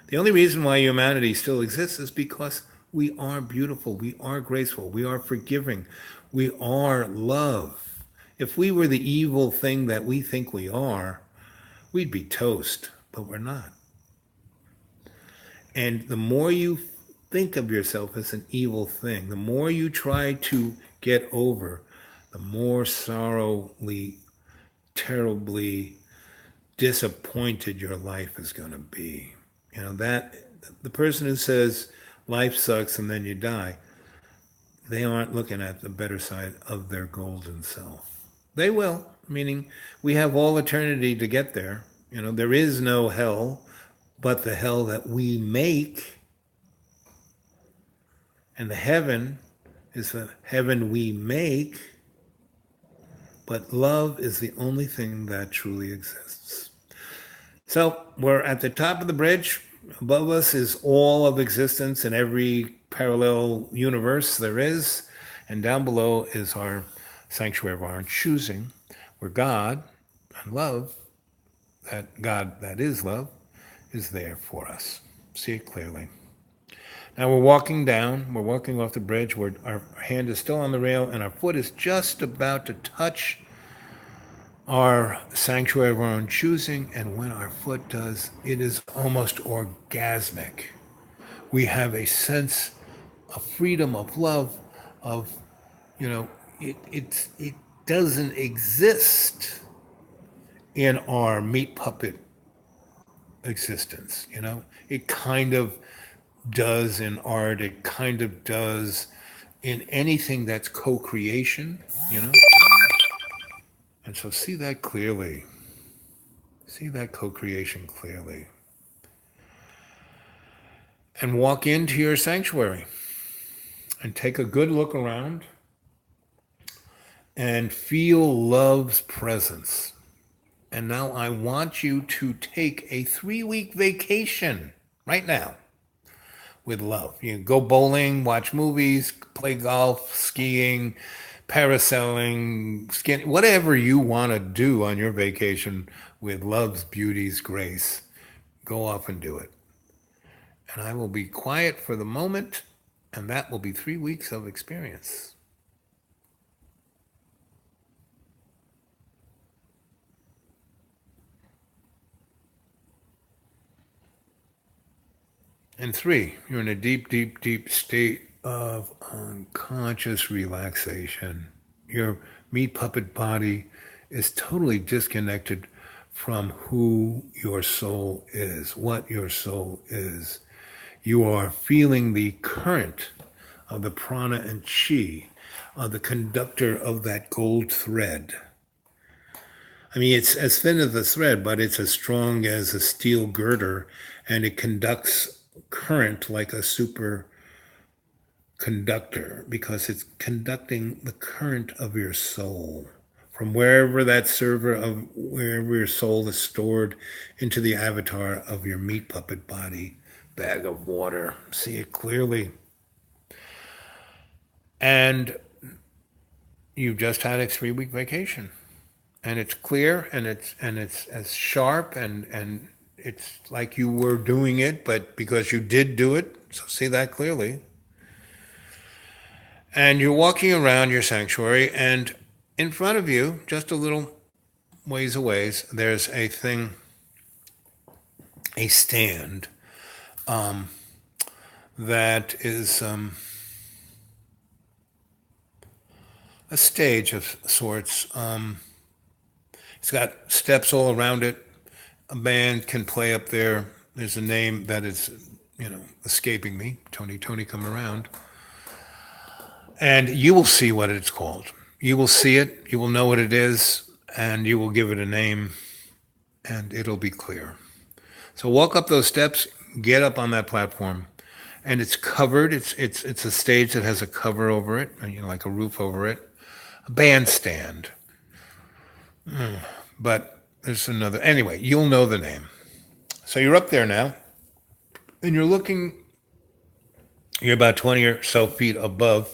A: The only reason why humanity still exists is because we are beautiful, we are graceful, we are forgiving, we are love. If we were the evil thing that we think we are, we'd be toast, but we're not. And the more you think of yourself as an evil thing, the more you try to get over, the more sorrowfully, terribly disappointed your life is going to be. That the person who says life sucks and then you die, they aren't looking at the better side of their golden self. They will, meaning we have all eternity to get there. There is no hell but the hell that we make. And the heaven is the heaven we make. But love is the only thing that truly exists. So we're at the top of the bridge. Above us is all of existence in every parallel universe there is. And down below is our sanctuary of our own choosing, where God and love, that God that is love, is there for us. See it clearly. Now we're walking down. We're walking off the bridge where our hand is still on the rail and our foot is just about to touch our sanctuary of our own choosing. And when our foot does, it is almost orgasmic. We have a sense of freedom, of love, of, it doesn't exist in our meat puppet existence. It kind of does in art. It kind of does in anything that's co-creation. And so see that clearly. See that co-creation clearly. And walk into your sanctuary and take a good look around and feel love's presence. And now I want you to take a 3-week vacation right now with love. You go bowling, watch movies, play golf, skiing, parasailing, whatever you want to do on your vacation with love's beauty's grace. Go off and do it. And I will be quiet for the moment, and that will be 3 weeks of experience. And 3, you're in a deep, deep, deep state of unconscious relaxation. Your meat puppet body is totally disconnected from who your soul is, what your soul is. You are feeling the current of the prana and chi, the conductor of that gold thread. I mean, it's as thin as a thread, but it's as strong as a steel girder, and it conducts current like a super conductor because it's conducting the current of your soul from wherever that server of wherever your soul is stored into the avatar of your meat puppet body bag of water. See it clearly. And you've just had a 3-week vacation. And it's clear and it's as sharp and it's like you were doing it, but because you did do it, so see that clearly. And you're walking around your sanctuary, and in front of you, just a little ways away, there's a thing, a stand that is a stage of sorts. It's got steps all around it. A band can play up there. There's a name that is, escaping me. Tony, come around. And you will see what it's called. You will see it. You will know what it is, and you will give it a name, and it'll be clear. So walk up those steps, get up on that platform, and it's covered. It's a stage that has a cover over it, like a roof over it, a bandstand. But there's another. Anyway, you'll know the name. So you're up there now, and you're looking. You're about 20 or so feet above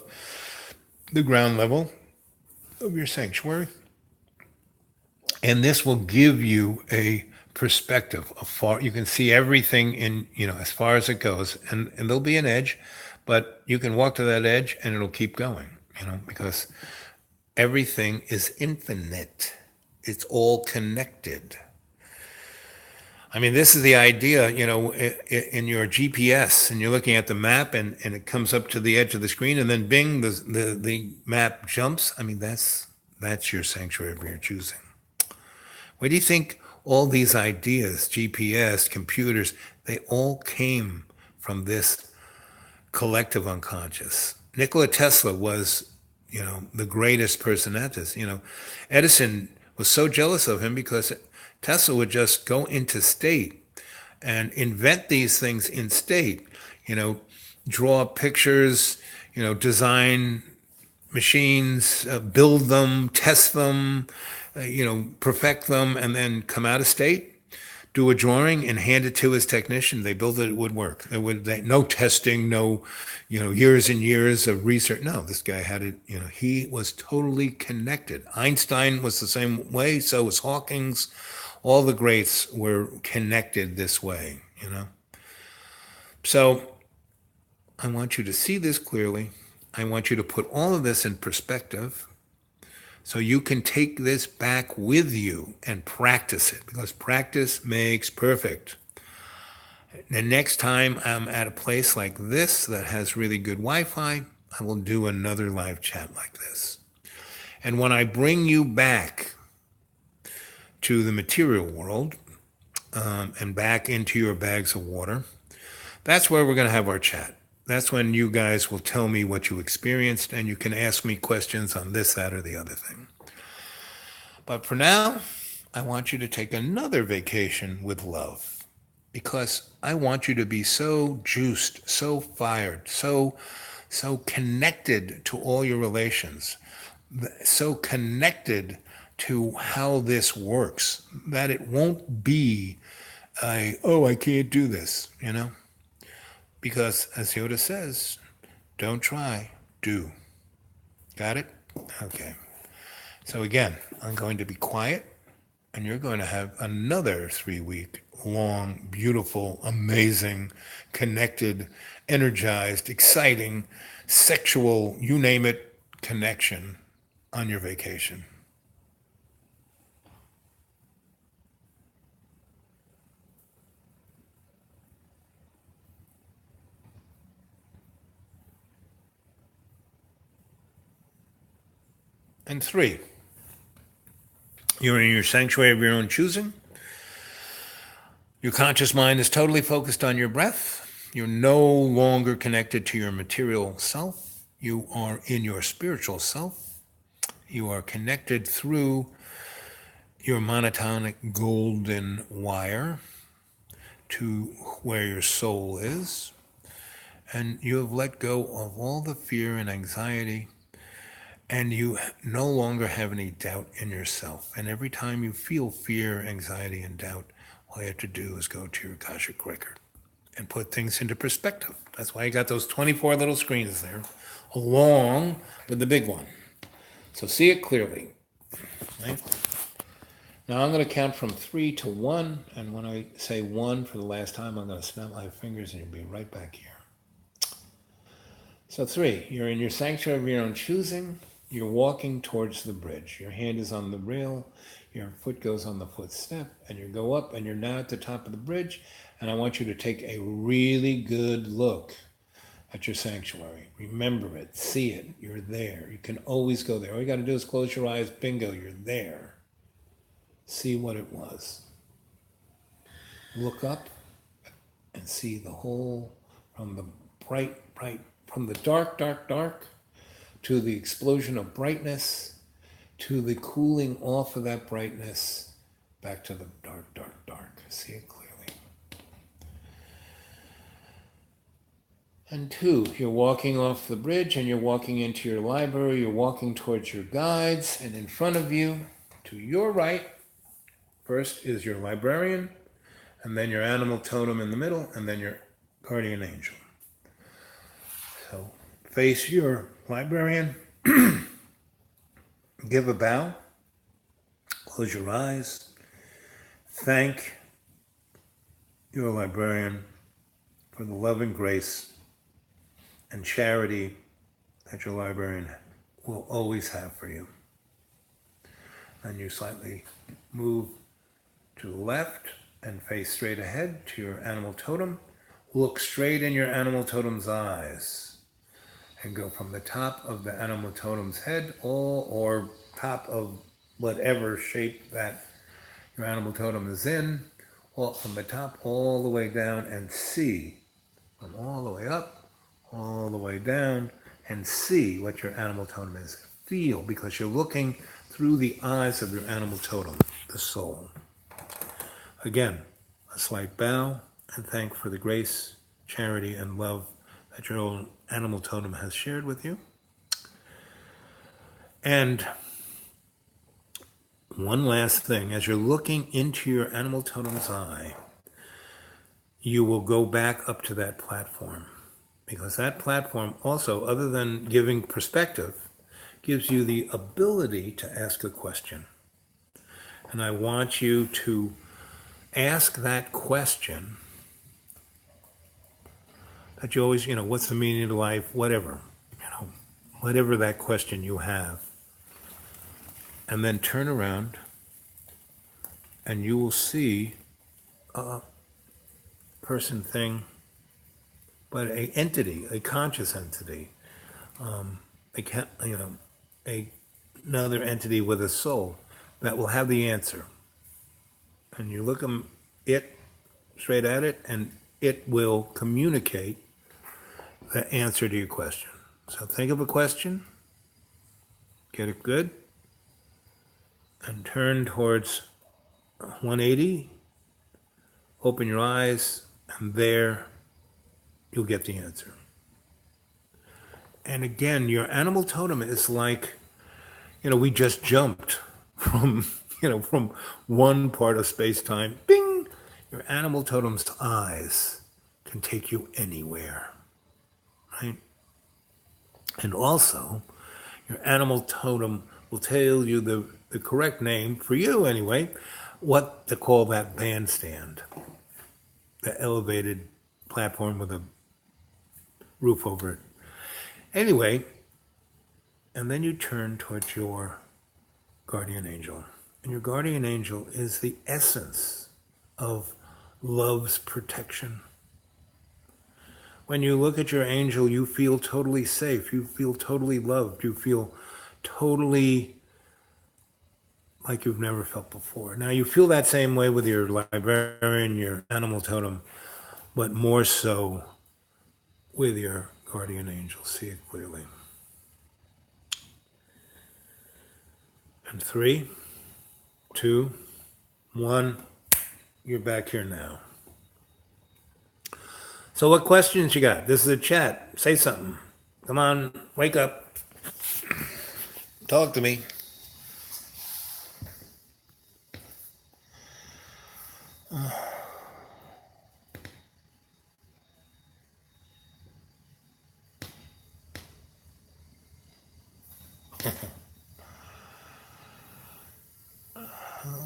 A: the ground level of your sanctuary, and this will give you a perspective of far. You can see everything in as far as it goes, and there'll be an edge, but you can walk to that edge, and it'll keep going. Because everything is infinite. It's all connected. I mean, this is the idea, in your GPS, and you're looking at the map, and it comes up to the edge of the screen, and then bing, the map jumps. I mean, that's your sanctuary of your choosing. Where do you think all these ideas, GPS, computers, they all came from this collective unconscious? Nikola Tesla was, the greatest person at this. Edison was so jealous of him because Tesla would just go into state and invent these things in state, draw pictures, design machines, build them, test them, perfect them, and then come out of state, do a drawing, and hand it to his technician. They build it would work. No testing, no, years and years of research. No, this guy had it. He was totally connected. Einstein was the same way. So was Hawking's. All the greats were connected this way. So I want you to see this clearly. I want you to put all of this in perspective so you can take this back with you and practice it, because practice makes perfect. The next time I'm at a place like this that has really good Wi-Fi, I will do another live chat like this. And when I bring you back to the material world and back into your bags of water, that's where we're going to have our chat. That's when you guys will tell me what you experienced, and you can ask me questions on this, that, or the other thing. But for now, I want you to take another vacation with love, because I want you to be so juiced, so fired, so connected to all your relations, so connected to how this works, that it won't be oh, I can't do this, because as Yoda says, don't try, do. Got it? Okay. So again, I'm going to be quiet, and you're going to have another 3-week long, beautiful, amazing, connected, energized, exciting, sexual, you name it, connection on your vacation. And 3, you're in your sanctuary of your own choosing. Your conscious mind is totally focused on your breath. You're no longer connected to your material self. You are in your spiritual self. You are connected through your monotonic golden wire to where your soul is. And you have let go of all the fear and anxiety, and you no longer have any doubt in yourself. And every time you feel fear, anxiety, and doubt, all you have to do is go to your Akashic record and put things into perspective. That's why you got those 24 little screens there, along with the big one. So see it clearly. Right? Now I'm going to count from 3 to 1, and when I say 1 for the last time, I'm going to snap my fingers and you'll be right back here. So 3, you're in your sanctuary of your own choosing. You're walking towards the bridge. Your hand is on the rail, your foot goes on the footstep, and you go up, and you're now at the top of the bridge, and I want you to take a really good look at your sanctuary. Remember it, see it, you're there. You can always go there. All you got to do is close your eyes, bingo, you're there. See what it was. Look up and see the whole, from the from the dark, to the explosion of brightness, to the cooling off of that brightness, back to the dark. See it clearly. And 2, you're walking off the bridge and you're walking into your library, you're walking towards your guides, and in front of you, to your right, first is your librarian, and then your animal totem in the middle, and then your guardian angel. So face your librarian, give a bow, close your eyes, thank your librarian for the love and grace and charity that your librarian will always have for you. And you slightly move to the left and face straight ahead to your animal totem. Look straight in your animal totem's eyes and go from the top of the animal totem's head or top of whatever shape that your animal totem is in, from the top all the way down, and see from all the way up, all the way down, and see what your animal totem is. Feel, because you're looking through the eyes of your animal totem, the soul. Again, a slight bow and thank for the grace, charity, and love that your own animal totem has shared with you. And one last thing, as you're looking into your animal totem's eye, you will go back up to that platform, because that platform also, other than giving perspective, gives you the ability to ask a question. And I want you to ask that question that you always, what's the meaning of life, whatever, whatever that question you have. And then turn around and you will see a person, thing, but a entity, a conscious entity, another entity with a soul that will have the answer. And you look straight at it, and it will communicate the answer to your question. So think of a question, get it good, and turn towards 180, open your eyes, and there you'll get the answer. And again, your animal totem is like, we just jumped from, from one part of space-time, bing, your animal totem's eyes can take you anywhere, right? And also, your animal totem will tell you the correct name, for you anyway, what to call that bandstand, the elevated platform with a roof over it. Anyway, and then you turn towards your guardian angel. And your guardian angel is the essence of love's protection. When you look at your angel, you feel totally safe. You feel totally loved. You feel totally like you've never felt before. Now, you feel that same way with your librarian, your animal totem, but more so with your guardian angel. See it clearly. And 3, 2, 1, you're back here now. So what questions you got? This is a chat. Say something. Come on, wake up. Talk to me.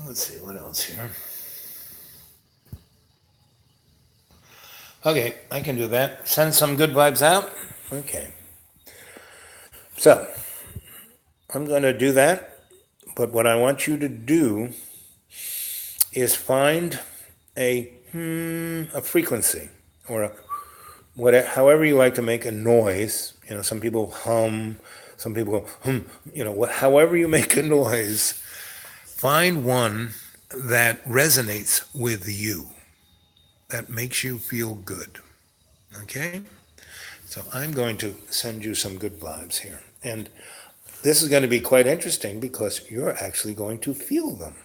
A: Let's see, what else here? Okay, I can do that. Send some good vibes out. Okay. So, I'm going to do that. But what I want you to do is find a frequency or whatever, however you like to make a noise. Some people hum, some people go however you make a noise, find one that resonates with you, that makes you feel good. Okay? So I'm going to send you some good vibes here. And this is going to be quite interesting because you're actually going to feel them.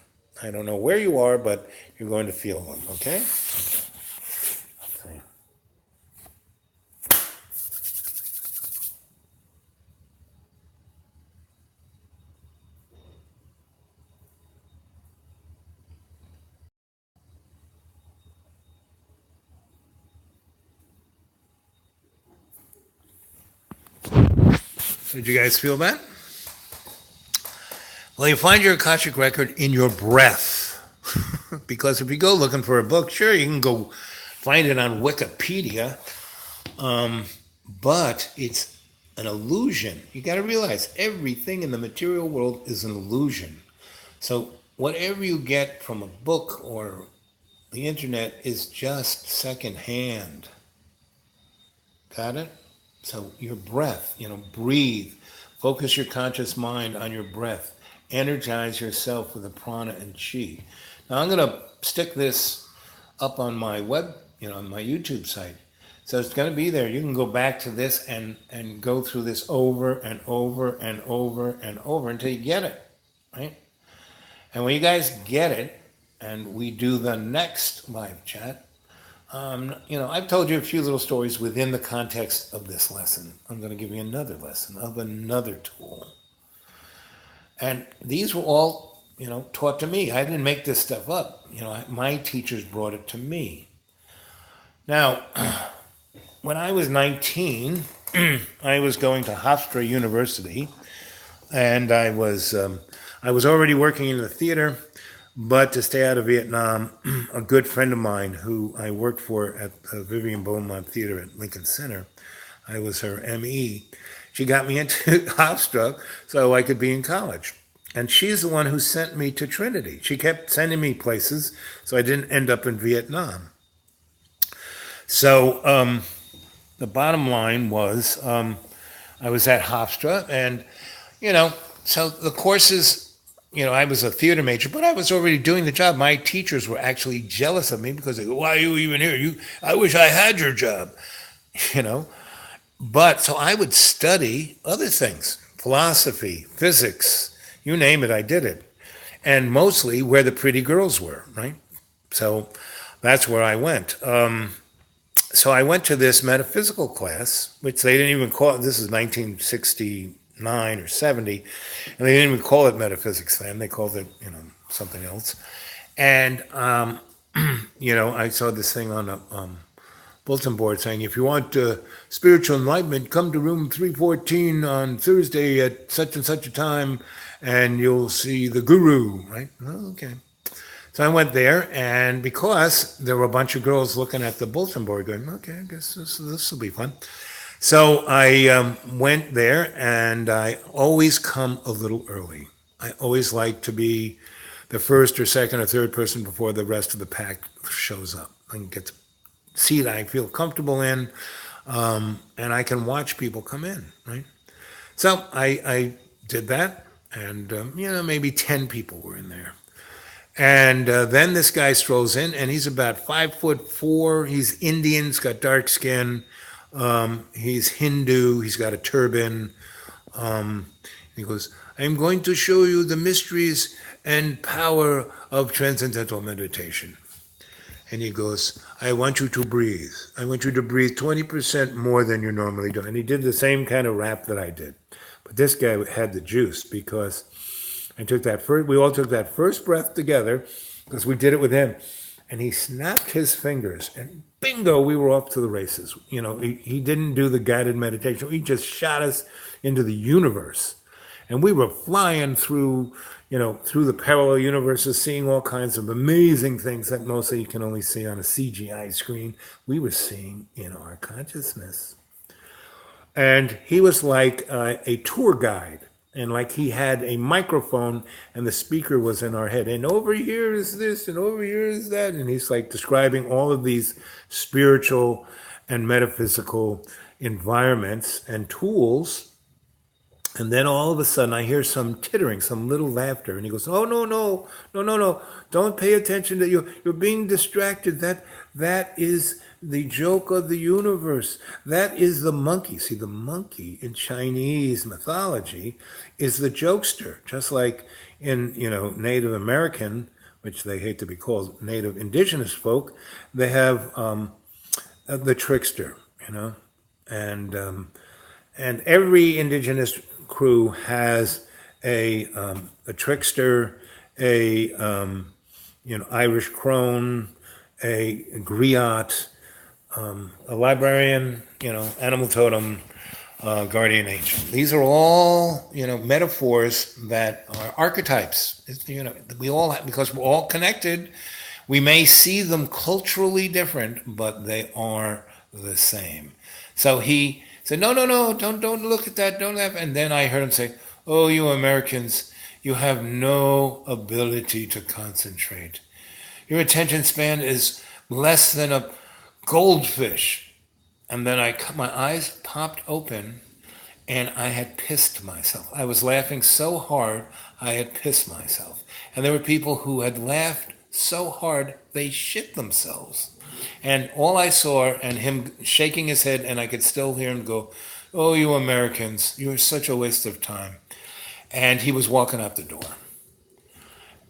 A: I don't know where you are, but you're going to feel them, okay? Okay. Did you guys feel that? Well, you find your Akashic record in your breath. Because if you go looking for a book, sure, you can go find it on Wikipedia. But it's an illusion. You got to realize everything in the material world is an illusion. So whatever you get from a book or the internet is just secondhand. Got it? So your breath, breathe. Focus your conscious mind on your breath. Energize yourself with the prana and chi. Now I'm going to stick this up on my web, on my YouTube site. So it's going to be there. You can go back to this and go through this over and over and over and over until you get it, right? And when you guys get it, and we do the next live chat, I've told you a few little stories within the context of this lesson. I'm going to give you another lesson of another tool. And these were all, taught to me. I didn't make this stuff up. My teachers brought it to me. Now, when I was 19, I was going to Hofstra University, and I was already working in the theater. But to stay out of Vietnam, a good friend of mine who I worked for at the Vivian Beaumont Theater at Lincoln Center, I was her ME, she got me into Hofstra so I could be in college. And she's the one who sent me to Trinity. She kept sending me places so I didn't end up in Vietnam. So the bottom line was I was at Hofstra and, so the courses, I was a theater major, but I was already doing the job. My teachers were actually jealous of me because they go, why are you even here? I wish I had your job, But so I would study other things, philosophy, physics, you name it, I did it. And mostly where the pretty girls were, right? So that's where I went. So I went to this metaphysical class, which they didn't even call it. This is 1960, 9 or 70, and they didn't even call it metaphysics then. They called it, something else. And I saw this thing on a bulletin board saying, if you want spiritual enlightenment, come to room 314 on Thursday at such and such a time, and you'll see the guru, right? Oh, okay. So I went there, and because there were a bunch of girls looking at the bulletin board going, okay, I guess this will be fun. So I went there, and I always come a little early. I always like to be the first or second or third person before the rest of the pack shows up. I can get the seat I feel comfortable in, and I can watch people come in, right? So I did that, and maybe 10 people were in there. And then this guy strolls in, and he's about 5'4". He's Indian. He's got dark skin. He's Hindu. He's got a turban. He goes, "I'm going to show you the mysteries and power of transcendental meditation." And he goes, "I want you to breathe. I want you to breathe 20% more than you normally do." And he did the same kind of rap that I did. But this guy had the juice, because we all took that first breath together, because we did it with him. And he snapped his fingers, and bingo, we were off to the races. He didn't do the guided meditation. He just shot us into the universe. And we were flying through the parallel universes, seeing all kinds of amazing things that mostly you can only see on a CGI screen. We were seeing in our consciousness. And he was like a tour guide. And like he had a microphone, and the speaker was in our head. And over here is this, and over here is that. And he's like describing all of these spiritual and metaphysical environments and tools. And then all of a sudden I hear some tittering, some little laughter. And he goes, "Oh, no. Don't pay attention to you. You're being distracted. That is the joke of the universe. That is the monkey." See, the monkey in Chinese mythology is the jokester, just like in, Native American, which they hate to be called Native Indigenous folk, they have the trickster, and every indigenous crew has a trickster, a Irish crone, a griot, a librarian, animal totem, guardian angel. These are all, metaphors that are archetypes. We all have, because we're all connected. We may see them culturally different, but they are the same. So he said, "No, don't look at that, don't laugh." And then I heard him say, "Oh, you Americans, you have no ability to concentrate. Your attention span is less than a goldfish." And then my eyes popped open, and I had pissed myself. I was laughing so hard, I had pissed myself. And there were people who had laughed so hard, they shit themselves. And all I saw, and him shaking his head, and I could still hear him go, "Oh, you Americans, you're such a waste of time." And he was walking out the door.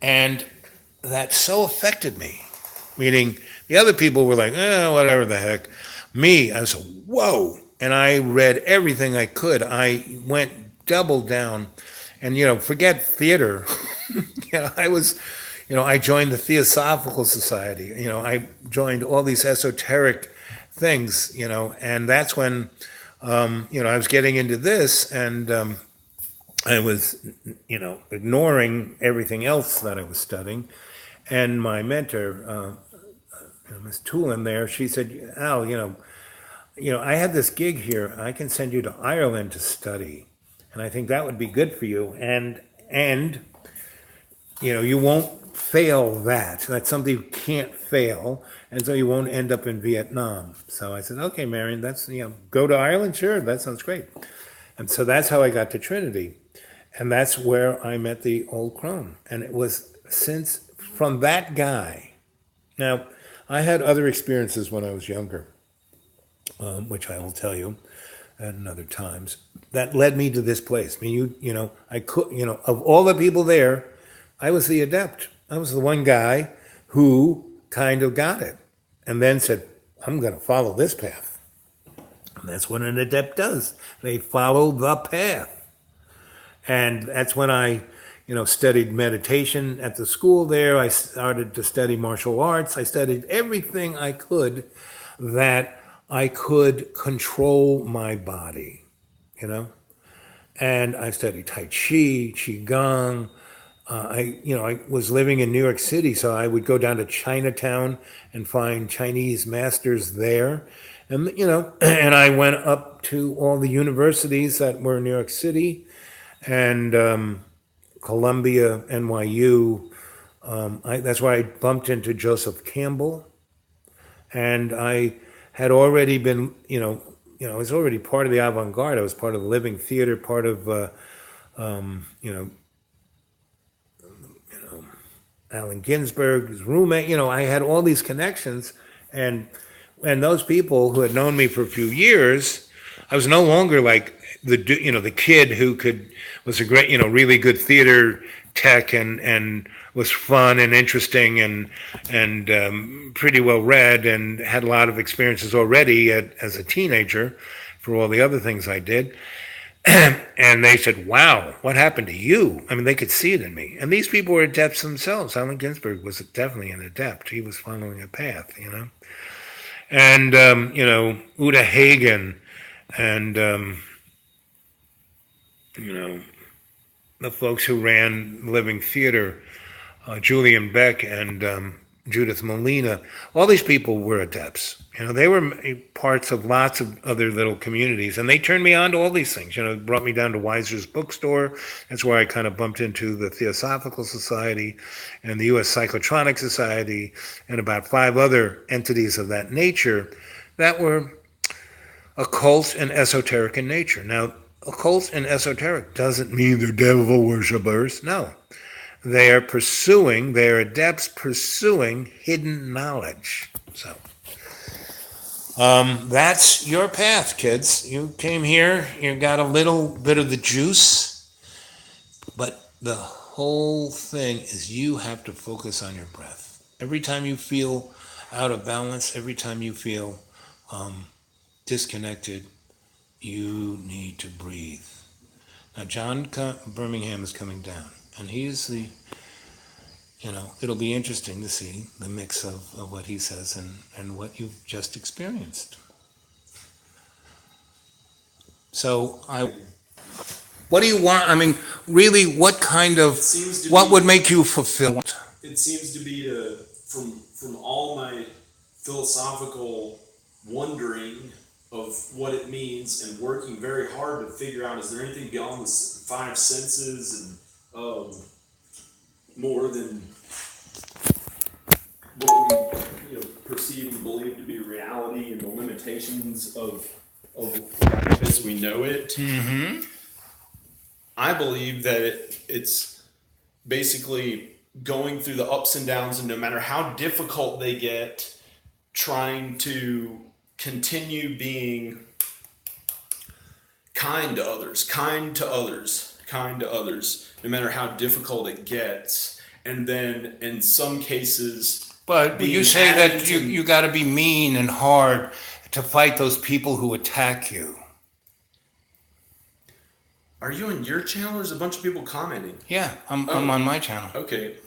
A: And that so affected me, meaning the other people were like, whatever the heck. Me, I said, whoa. And I read everything I could. I went double down. And, forget theater. I joined the Theosophical Society. I joined all these esoteric things, and that's when, I was getting into this, and I was, ignoring everything else that I was studying. And my mentor, Ms. Toolin there, she said, "Al, I have this gig here. I can send you to Ireland to study. And I think that would be good for you. And you won't fail that. That's something you can't fail. And so you won't end up in Vietnam." So I said, "Okay, Marion, that's, go to Ireland? Sure, that sounds great." And so that's how I got to Trinity. And that's where I met the old crone. And it was from that guy. Now, I had other experiences when I was younger, which I will tell you at other times, that led me to this place. I mean, I could, of all the people there, I was the adept. I was the one guy who kind of got it, and then said, "I'm going to follow this path." And that's what an adept does. They follow the path. And that's when I, studied meditation at the school there. I started to study martial arts. I studied everything I could that I could control my body, you know. And I studied Tai Chi, Qigong. I was living in New York City, so I would go down to Chinatown and find Chinese masters there. And, and I went up to all the universities that were in New York City and Columbia, NYU. That's where I bumped into Joseph Campbell. And I had already been, I was already part of the avant-garde. I was part of the Living Theater, part of, Allen Ginsberg, his roommate. I had all these connections, and those people who had known me for a few years, I was no longer like the kid who was a great, really good theater tech and was fun and interesting and pretty well read and had a lot of experiences already as a teenager for all the other things I did. And they said, "Wow, what happened to you?" I mean, they could see it in me. And these people were adepts themselves. Allen Ginsberg was definitely an adept. He was following a path. And Uta Hagen, and the folks who ran Living Theater, Julian Beck and Judith Molina. All these people were adepts. They were parts of lots of other little communities, and they turned me on to all these things. Brought me down to Weiser's bookstore. That's where I kind of bumped into the Theosophical Society and the U.S. Psychotronic Society and about 5 other entities of that nature that were occult and esoteric in nature. Now, occult and esoteric doesn't mean they're devil worshippers. No. They're adepts pursuing hidden knowledge. So that's your path, kids. You came here, you got a little bit of the juice, but the whole thing is you have to focus on your breath. Every time you feel out of balance, every time you feel disconnected, you need to breathe. Now, John Birmingham is coming down, and he's it'll be interesting to see the mix of what he says and what you've just experienced. So what do you want? I mean, really, what would make you fulfilled?
B: It seems to be from all my philosophical wondering of what it means and working very hard to figure out, is there anything beyond the 5 senses and more than what we perceive and believe to be reality and the limitations of life as we know it.
A: Mm-hmm.
B: I believe that it's basically going through the ups and downs, and no matter how difficult they get, trying to continue being kind to others, no matter how difficult it gets. And then in some cases,
A: but you say that you got to be mean and hard to fight those people who attack you.
B: Are you on your channel? There's a bunch of people commenting.
A: Yeah, I'm on my channel.
B: Okay.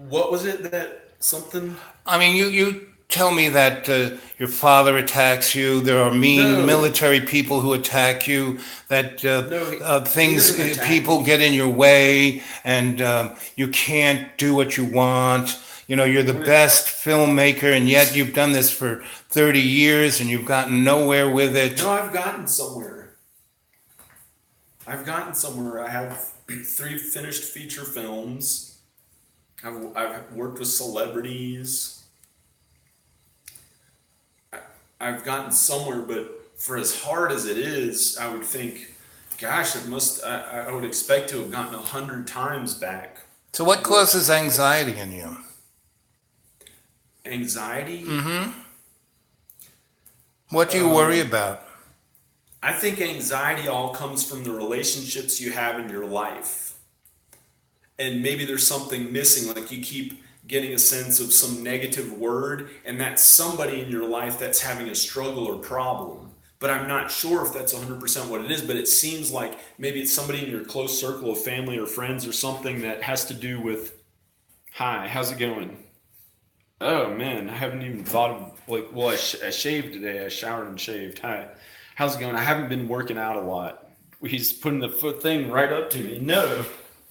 B: What was it that something?
A: I mean, you tell me that your father attacks you. There are mean military people who attack you. That people get in your way, and you can't do what you want. You're the best filmmaker, and yet you've done this for 30 years, and you've gotten nowhere with it.
B: No, I've gotten somewhere. I have 3 finished feature films. I've worked with celebrities. I've gotten somewhere, but for as hard as it is, I would think, gosh, I would expect to have gotten 100 times back.
A: So what causes anxiety in you?
B: Anxiety?
A: Mm-hmm. What do you worry about?
B: I think anxiety all comes from the relationships you have in your life. And maybe there's something missing, like you keep getting a sense of some negative word, and that's somebody in your life that's having a struggle or problem. but I'm not sure if that's 100% what it is. But it seems like maybe it's somebody in your close circle of family or friends or something that has to do with, hi, how's it going? Oh man, I haven't even thought of, like, well, I shaved today. I showered and shaved. Hi, how's it going? I haven't been working out a lot. He's putting the foot thing right up to me. No.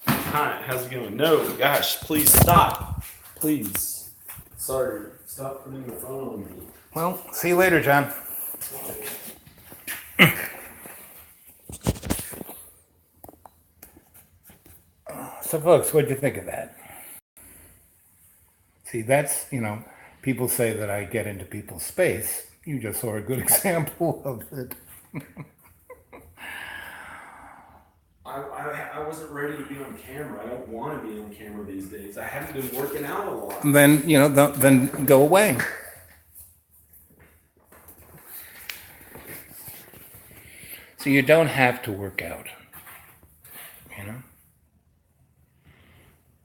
B: Hi, how's it going? No, gosh, please stop. Please. Sorry, stop putting the phone on me.
A: Well, see you later, John. So, folks, what'd you think of that? See, that's, people say that I get into people's space. You just saw a good example of it.
B: I wasn't ready to be on camera. I don't want to be on camera these days. I haven't been working out a lot.
A: Then, then go away. So you don't have to work out,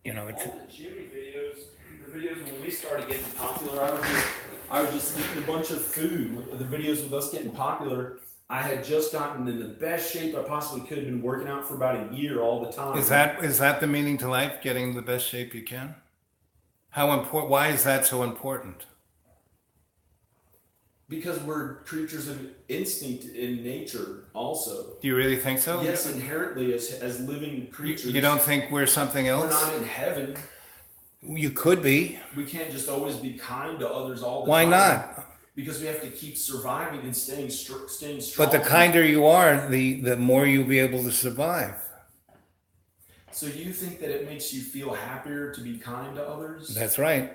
A: it's...
B: All the Jimmy videos, the videos when we started getting popular, I was just eating a bunch of food. The videos with us getting popular, I had just gotten in the best shape I possibly could have been working out for about a year all the time.
A: Is that the meaning to life, getting the best shape you can? How important? Why is that so important?
B: Because we're creatures of instinct in nature also.
A: Do you really think so?
B: Yes, inherently as living creatures.
A: You don't think we're something else?
B: We're not in heaven.
A: You could be.
B: We can't just always be kind to others all the
A: Why
B: time.
A: Why not?
B: Because we have to keep surviving and staying strong.
A: But the kinder you are, the more you'll be able to survive.
B: So you think that it makes you feel happier to be kind to others?
A: That's right.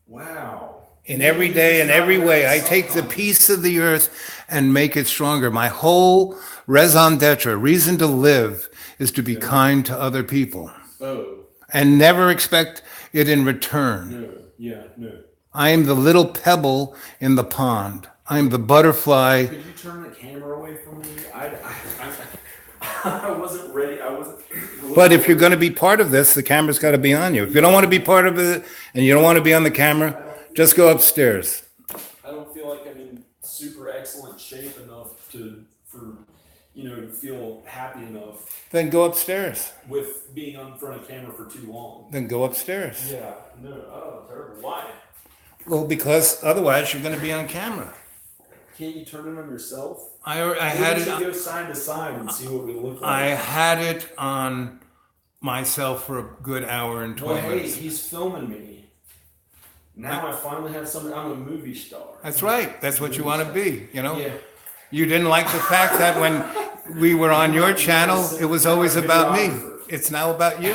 B: Wow.
A: In every day, in every way, I take the peace of the earth and make it stronger. My whole raison d'etre, reason to live, is to be kind to other people.
B: Oh.
A: And never expect it in return.
B: No. Yeah, no.
A: I am the little pebble in the pond. I am the butterfly.
B: Could you turn the camera away from me? I wasn't ready.
A: But if you're going to be part of this, the camera's got to be on you. If you don't want to be part of it and you don't want to be on the camera, just go upstairs.
B: I don't feel like I'm in super excellent shape enough to feel happy enough.
A: Then go upstairs.
B: With being on front of camera for too long.
A: Then go upstairs.
B: Yeah. No. Oh, terrible. Why?
A: Well, because otherwise you're going to be on camera.
B: Can't you turn it on yourself?
A: I had it.
B: Go side to side and see what we look like.
A: I had it on myself for a good hour and 20 minutes.
B: Hey, he's filming me. Now I finally have something. I'm a movie star.
A: That's right. That's what you want to be.
B: Yeah.
A: You didn't like the fact that when we were on your channel, it was always about me. It's now about you.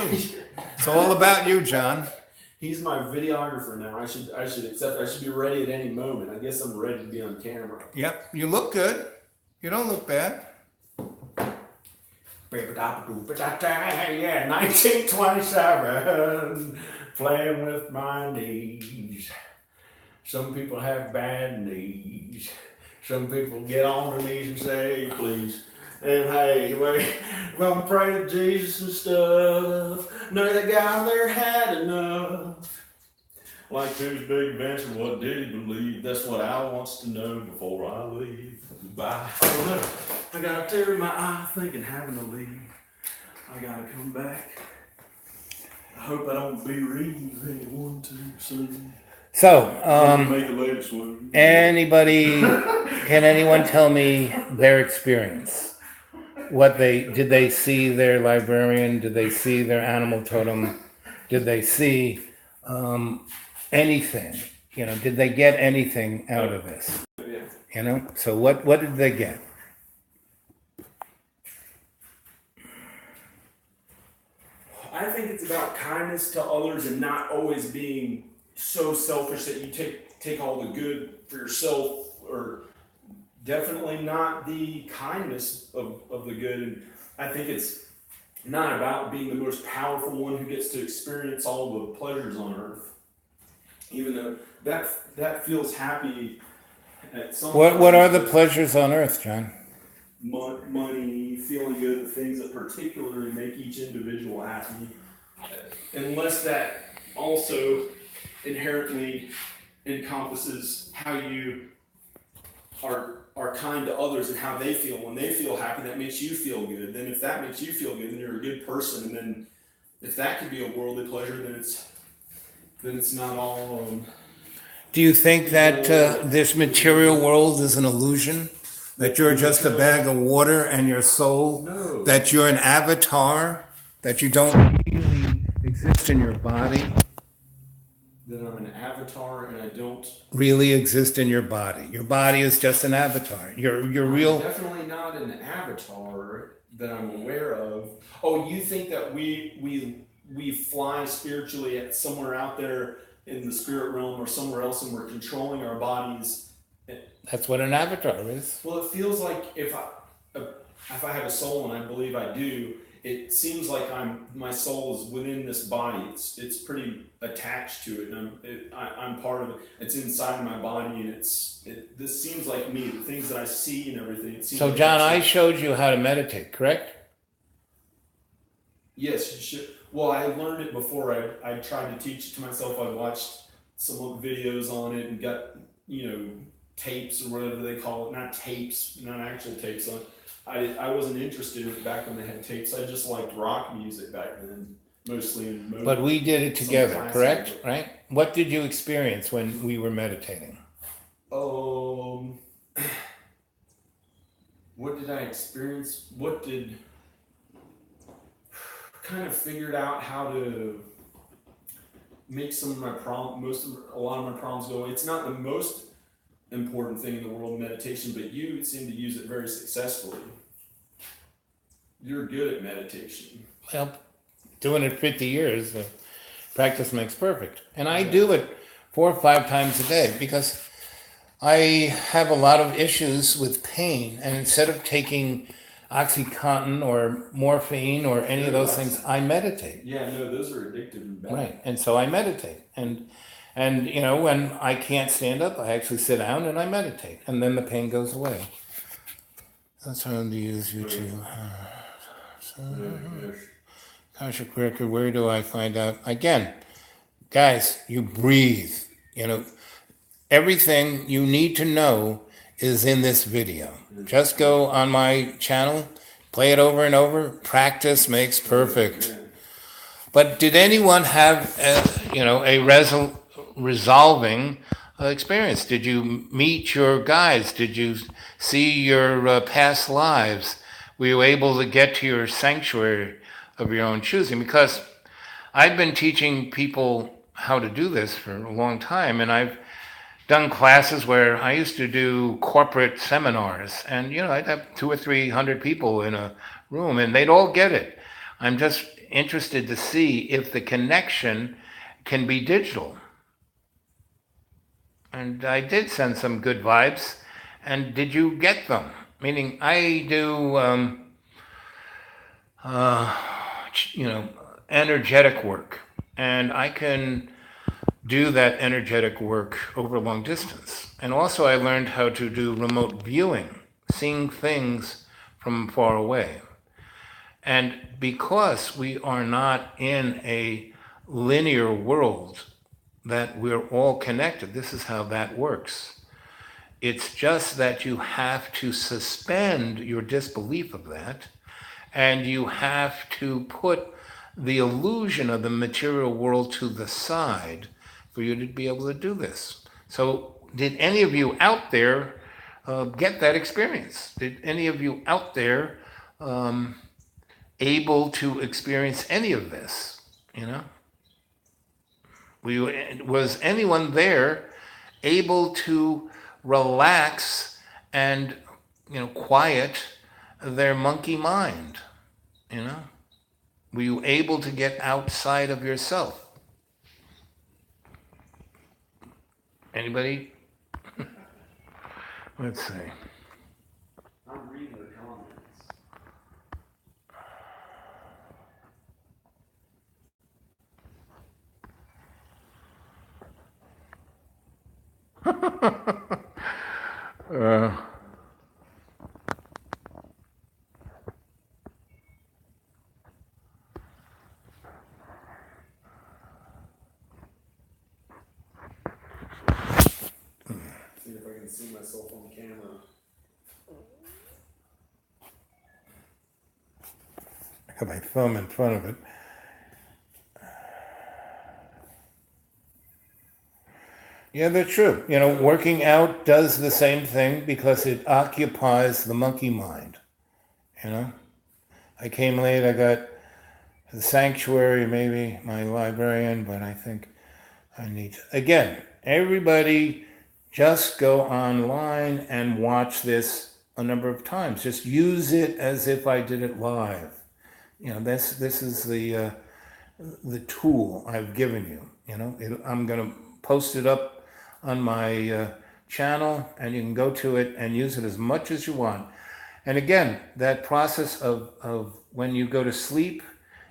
A: It's all about you, John.
B: He's my videographer now. I should accept. I should be ready at any moment. I guess I'm ready to be on camera.
A: Yep. You look good. You don't look bad.
B: Yeah, 1927. Playing with my knees. Some people have bad knees. Some people get on their knees and say, hey, please. And hey, we're gonna pray to Jesus and stuff. No, the guy there had enough. Like whose big adventure, what did he believe? That's what Al wants to know before I leave. Goodbye. I got a tear in my eye thinking having to leave. I gotta come back. I hope I don't bereave anyone too soon.
A: So,
B: Make a lady swoon.
A: can anyone tell me their experience? Did they see their librarian? Did they see their animal totem? Did they see anything? Did they get anything out of this?
B: Yeah.
A: So what did they get?
B: I think it's about kindness to others and not always being so selfish that you take all the good for yourself, or definitely not the kindness of the good. And I think it's not about being the most powerful one who gets to experience all the pleasures on earth, even though that feels happy at some point.
A: What are the pleasures on earth, John?
B: Money, feeling good, the things that particularly make each individual happy, unless that also inherently encompasses how you are are kind to others and how they feel. When they feel happy, that makes you feel good. Then if that makes you feel good, then you're a good person. And then if that could be a worldly pleasure, then it's not all.
A: Do you think that this material world is an illusion? That you're just a bag of water and your soul?
B: No.
A: That you're an avatar? That you don't really exist in your body?
B: That I'm an avatar and I don't
A: really exist in your body. Your body is just an avatar. You're real.
B: I'm definitely not an avatar that I'm aware of. Oh, you think that we fly spiritually at somewhere out there in the spirit realm or somewhere else, and we're controlling our bodies?
A: That's what an avatar is.
B: Well, it feels like if I have a soul, and I believe I do, it seems like my soul is within this body. It's pretty attached to it, and I'm part of it. It's inside my body, and this seems like me. The things that I see and everything. It seems
A: So,
B: like
A: John, I showed you how to meditate, correct?
B: Yes, you should. Well, I learned it before. I tried to teach it to myself. I watched some videos on it and got tapes or whatever they call it. Not tapes, not actual tapes on it. I wasn't interested in it back when they had tapes. I just liked rock music back then, mostly.
A: But we did it together, correct? Right? What did you experience when we were meditating?
B: What did I experience? Kind of figured out how to make some of my a lot of my problems go away. It's not the most important thing in the world, meditation, but you seem to use it very successfully. You're good at meditation.
A: Well, doing it 50 years, practice makes perfect. And I do it 4 or 5 times a day because I have a lot of issues with pain. And instead of taking OxyContin or morphine or any of those things, I meditate.
B: Yeah, no, those are addictive and bad.
A: Right. And so I meditate. And when I can't stand up, I actually sit down and I meditate. And then the pain goes away. That's how to use YouTube. Akashic record, where do I find out? Again, guys, you breathe. Everything you need to know is in this video. Just go on my channel, play it over and over. Practice makes perfect. But did anyone have a resolving experience? Did you meet your guides? Did you see your past lives? Were you able to get to your sanctuary of your own choosing? Because I've been teaching people how to do this for a long time, and I've done classes where I used to do corporate seminars, and I'd have 200 or 300 people in a room, and they'd all get it. I'm just interested to see if the connection can be digital. And I did send some good vibes, and did you get them? Meaning, I do, energetic work, and I can do that energetic work over long distance. And also I learned how to do remote viewing, seeing things from far away. And because we are not in a linear world that we're all connected, this is how that works. It's just that you have to suspend your disbelief of that, and you have to put the illusion of the material world to the side for you to be able to do this. So did any of you out there get that experience? Did any of you out there able to experience any of this? Was anyone there able to relax and quiet their monkey mind? Were you able to get outside of yourself? Anybody? Let's see.
B: I'm reading the comments. See if I can see myself on camera.
A: have my thumb in front of it. Yeah, that's true. Working out does the same thing because it occupies the monkey mind. You know, I came late. I got the sanctuary, maybe my librarian, but I think I need to. Again, everybody just go online and watch this a number of times. Just use it as if I did it live. This is the tool I've given you. I'm going to post it up on my channel, and you can go to it and use it as much as you want. And again, that process of when you go to sleep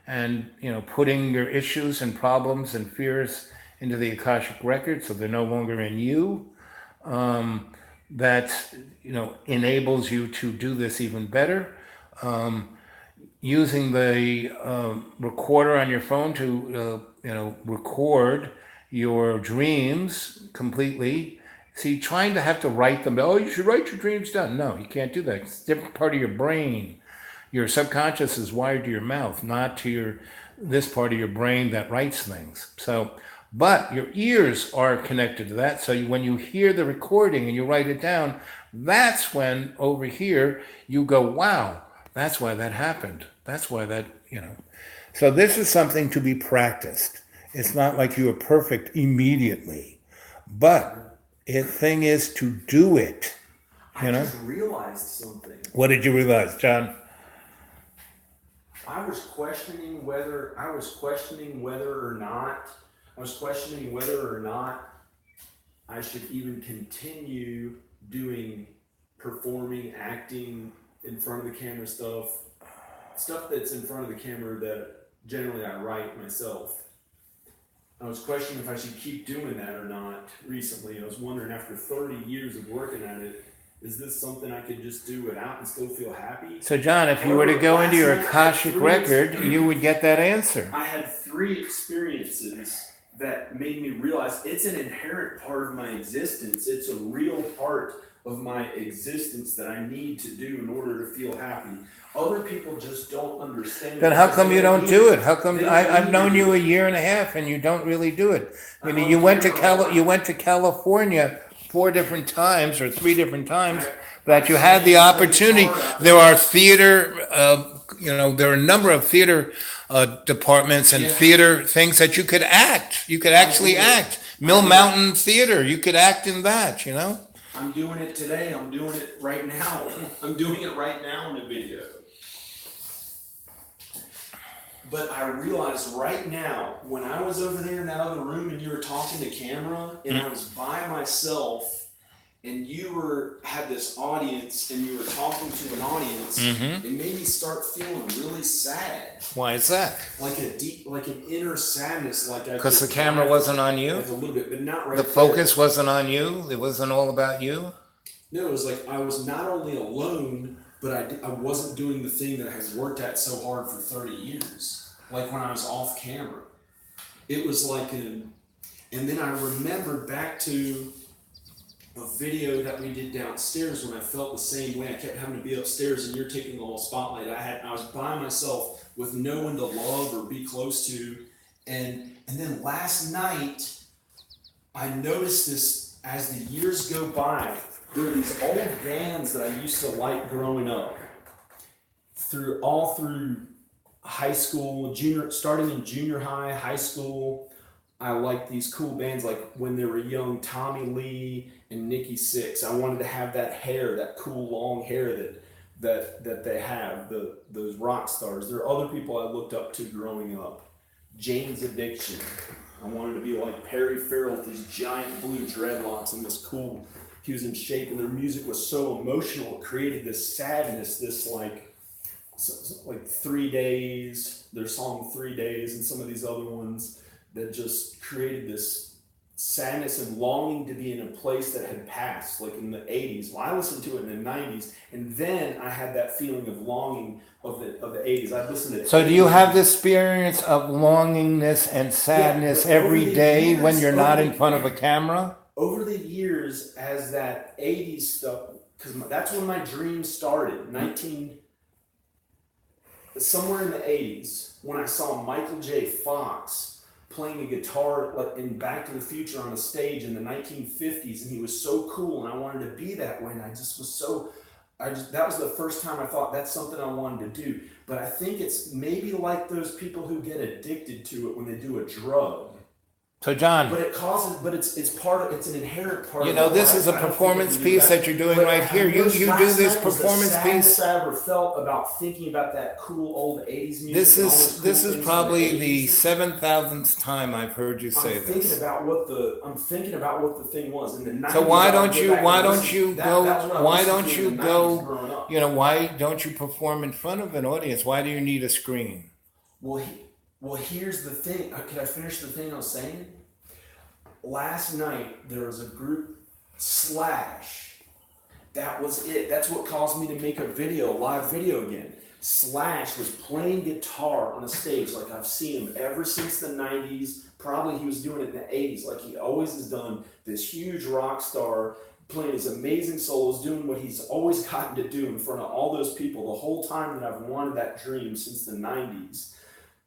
A: and putting your issues and problems and fears into the Akashic record so they're no longer in you, that enables you to do this even better. Using the recorder on your phone to record your dreams completely. See, trying to have to write them. Oh, you should write your dreams down. No, you can't do that. It's a different part of your brain. Your subconscious is wired to your mouth, not to this part of your brain that writes things. So, but your ears are connected to that. So when you hear the recording and you write it down, that's when over here you go, wow, that's why that happened. That's why that. So this is something to be practiced. It's not like you are perfect immediately, but the thing is to do it.
B: I just realized something.
A: What did you realize, John?
B: I was questioning whether or not I should even continue doing performing, acting in front of the camera stuff that's in front of the camera that generally I write myself. I was questioning if I should keep doing that or not recently. I was wondering, after 30 years of working at it, is this something I could just do without and still feel happy?
A: So, John, if you were to go into your Akashic record, you would get that answer.
B: I had 3 experiences that made me realize it's an inherent part of my existence. It's a real part of my existence that I need to do in order to feel happy. Other people just don't understand.
A: Then how come you don't do it? How come I've known you a year and a half and you don't really do it? You went to California 4 different times or 3 different times that you had the opportunity. There are theater, there are a number of theater departments and theater things that you could act. You could actually act. Mill Mountain Theater, you could act in that,
B: I'm doing it today. I'm doing it right now. I'm doing it right now in a video. But I realized right now, when I was over there in that other room and you were talking to camera, and I was by myself, and you had this audience, and you were talking to an audience, it made me start feeling really sad.
A: Why is that?
B: Like an inner sadness.
A: Because the camera wasn't on you?
B: Like a little bit, but not right
A: The
B: there.
A: focus wasn't on you? It wasn't all about you?
B: No, it was like I was not only alone, but I wasn't doing the thing that I had worked at so hard for 30 years. Like when I was off camera. It was like and then I remembered back to a video that we did downstairs when I felt the same way. I kept having to be upstairs and you're taking the whole spotlight. I was by myself with no one to love or be close to. And then last night, I noticed this as the years go by. There were these old bands that I used to like growing up. All through high school, starting in junior high, high school, I liked these cool bands like when they were young, Tommy Lee and Nikki Sixx. I wanted to have that hair, that cool long hair that they have, those rock stars. There are other people I looked up to growing up. Jane's Addiction. I wanted to be like Perry Farrell with these giant blue dreadlocks and this cool, he was in shape, and their music was so emotional, it created this sadness, this like 3 Days, their song 3 Days, and some of these other ones that just created this sadness and longing to be in a place that had passed, like in the 80s. Well, I listened to it in the 90s, and then I had that feeling of longing of the 80s. I listened to it.
A: So do you have this experience of longingness and sadness every day when you're not in front of a camera?
B: Over the years, as that 80s stuff, because that's when my dream started,
C: somewhere in the 80s when I saw Michael J. Fox playing a guitar like in Back to the Future on a stage in the 1950s, and he was so cool, and I wanted to be that way, and I just was so, that was the first time I thought that's something I wanted to do. But I think it's maybe like those people who get addicted to it when they do a drug.
A: So John,
C: But it causes, but it's part of, it's an inherent part
A: you
C: of
A: know,
C: my
A: this
C: life.
A: is a
C: I don't think I
A: performance
C: can do
A: piece that you're doing
C: But
A: right here. You do
C: last
A: this
C: night was the
A: performance
C: saddest
A: piece.
C: I ever felt about thinking about that cool old 80s music.
A: This
C: and all those
A: is
C: cool
A: this is
C: things
A: probably
C: from
A: the
C: 80s.
A: 7,000th time I've heard you say
C: I'm thinking
A: this.
C: about what the thing was in the 90s.
A: So why
C: I would
A: don't
C: go
A: you
C: back
A: why
C: and
A: don't
C: listen.
A: you
C: That
A: go
C: was what I
A: why
C: listened
A: don't
C: to
A: you
C: in the 90s
A: go
C: growing up.
A: you know why don't you perform in front of an audience? Why do you need a screen?
C: Well, here's the thing. Can I finish the thing I was saying? Last night there was a group, Slash. That was it. That's what caused me to make a live video again. Slash was playing guitar on a stage like I've seen him ever since the 90s. Probably he was doing it in the 80s like he always has done. This huge rock star playing his amazing solos, doing what he's always gotten to do in front of all those people the whole time that I've wanted that dream since the 90s.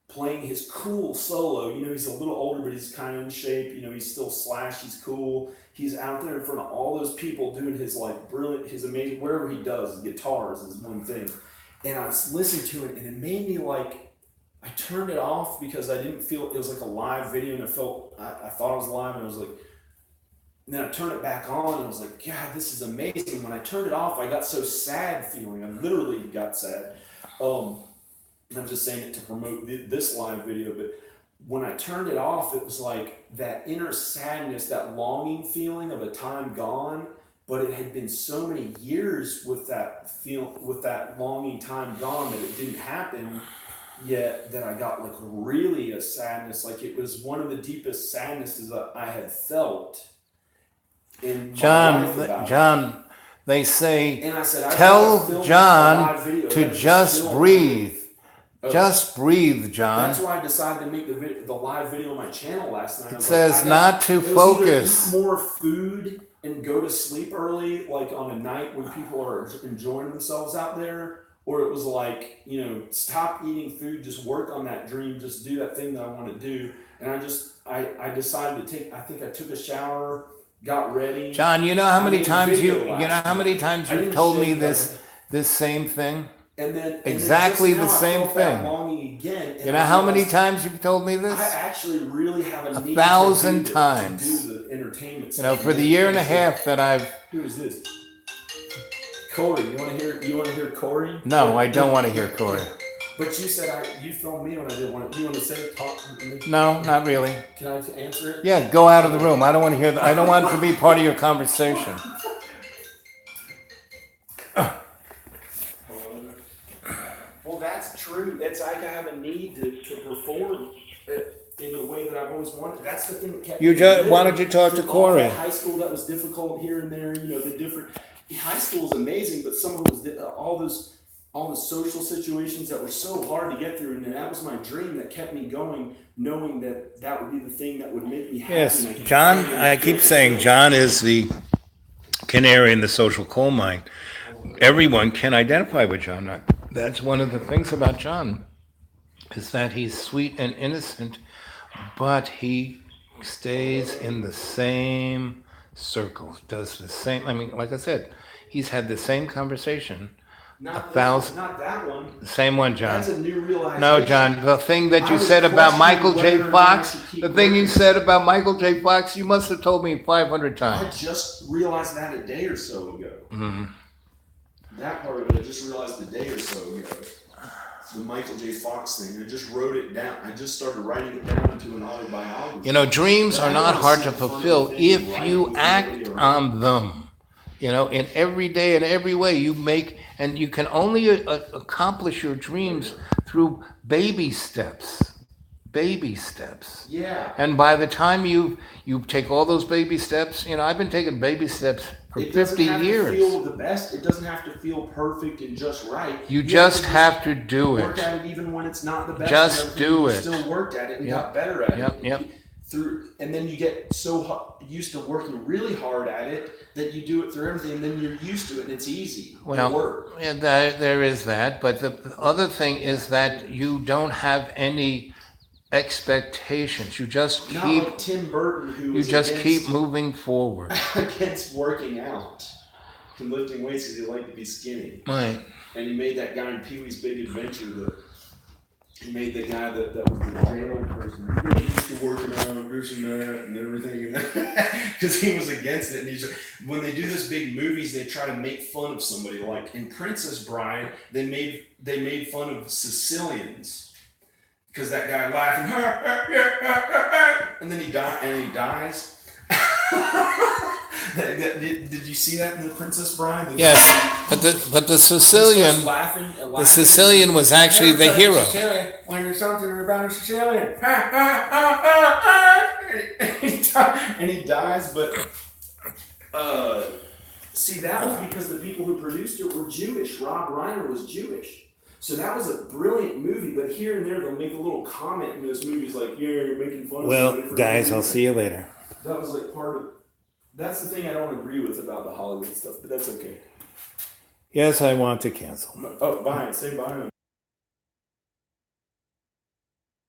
C: Playing his cool solo, you know, he's a little older, but he's kind of in shape. You know, he's still Slash, he's cool. He's out there in front of all those people doing his like brilliant, his amazing, whatever he does, guitars is one thing. And I listened to it and it made me like, I turned it off because I didn't feel, it was like a live video and I thought it was live and I was like, and then I turned it back on and I was like, God, this is amazing. When I turned it off, I got so sad feeling. I literally got sad. I'm just saying it to promote this live video, but when I turned it off, it was like that inner sadness, that longing feeling of a time gone, but it had been so many years with that longing time gone that it didn't happen yet, that I got like really a sadness, like it was one of the deepest sadnesses that I had felt in my life about it.
A: John, they say,
C: And I said, I
A: tell
C: filmed a
A: John
C: live video
A: to
C: that is
A: just
C: still-
A: breathe.
C: Oh.
A: Just breathe, John.
C: That's why I decided to make the live video on my channel last night.
A: It says not to
C: it was
A: focus.
C: either eat more food and go to sleep early, like on a night when people are enjoying themselves out there, or it was like, you know, stop eating food, just work on that dream, just do that thing that I want to do. And I decided to I think I took a shower, got ready.
A: John, you know how many
C: made a
A: times
C: video
A: you
C: last
A: know how many times
C: I
A: you've
C: didn't
A: told me
C: shave
A: this same thing?
C: And then
A: Exactly
C: just
A: the
C: now I
A: same
C: felt that
A: thing.
C: longing again. And
A: You know
C: I
A: how many
C: realized
A: times you've told me this?
C: I actually really have a need
A: 1,000
C: to do
A: times.
C: to do the entertainment.
A: You know, for the year and a half that I've
C: Who is this? Corey. You want to hear Corey?
A: no, I don't want to hear Corey.
C: But you said you filmed me when I did one. You want to say talk to me?
A: No, not really.
C: Can I answer it?
A: Yeah, go out of the room. I don't want to hear. I don't want it to be part of your conversation.
C: Well, that's true. It's like I have a need to perform in the way that I've always wanted. That's the thing that kept
A: You
C: me
A: just
C: living
A: why don't you talk to
C: through all
A: Corey?
C: that high school that was difficult here and there. You know, the different high school is amazing, but some of it was all the social situations that were so hard to get through, and that was my dream that kept me going, knowing that would be the thing that would make me happy.
A: Yes,
C: and I could
A: John.
C: finally
A: I keep
C: feel
A: saying
C: fulfilled.
A: John is the canary in the social coal mine. Everyone can identify with John. That's one of the things about John, is that he's sweet and innocent, but he stays in the same circle, does the same. I mean, like I said, he's had the same conversation.
C: Not
A: 1,000.
C: Not that one.
A: The same one, John.
C: That's a new realization.
A: No, John, the thing that
C: I
A: you
C: was
A: said about Michael
C: questioning
A: J.
C: whether or not I
A: Fox,
C: should keep
A: the thing you
C: working.
A: said about Michael J. Fox, you must have told me 500
C: I
A: times.
C: just realized that a day or so ago.
A: Mhm.
C: That part of it, I just realized a day or so ago. The Michael J. Fox thing. I just wrote it down. I just started writing it down into an autobiography.
A: You know, dreams are not hard to fulfill if you act on them. You know, in every day and every way you make, and you can only accomplish your dreams through baby steps. Baby steps.
C: Yeah.
A: And by the time you take all those baby steps, you know, I've been taking baby steps for
C: It doesn't
A: 50
C: have
A: years.
C: to feel the best. It doesn't have to feel perfect and just right.
A: You just have to do
C: work
A: it.
C: at it even when it's not the best.
A: Just
C: and everything.
A: do
C: You
A: it.
C: still worked at it and
A: Yep.
C: got better at
A: Yep,
C: it.
A: yep.
C: through, and then you get so used to working really hard at it that you do it through everything, and then you're used to it, and it's easy.
A: Well,
C: work.
A: yeah, there is that, but the other thing is that you don't have any expectations. You just
C: Not
A: keep
C: like Tim Burton, who
A: you
C: was
A: just
C: against,
A: keep moving forward.
C: against working out and lifting weights because he liked to be skinny.
A: Right.
C: And he made that guy in Pee-wee's Big Adventure. He made the guy that was the jail person. He used to working out this and that and everything, because he was against it. And when they do this big movies, they try to make fun of somebody. Like in Princess Bride, they made fun of Sicilians because that guy laughing, and then he dies. Did you see that in the Princess Bride?
A: Yes, but the Sicilian
C: laughing.
A: the Sicilian was actually the hero.
C: When you're something about a Sicilian, and he dies. But see, that was because the people who produced it were Jewish. Rob Reiner was Jewish. So that was a brilliant movie, but here and there they'll make a little comment in those movies like, yeah, you're making fun of somebody for
A: Guys, I'll see you later.
C: That was like part of, that's the thing I don't agree with about the Hollywood stuff, but that's okay.
A: Yes, I want to cancel.
C: Oh, bye. Say bye.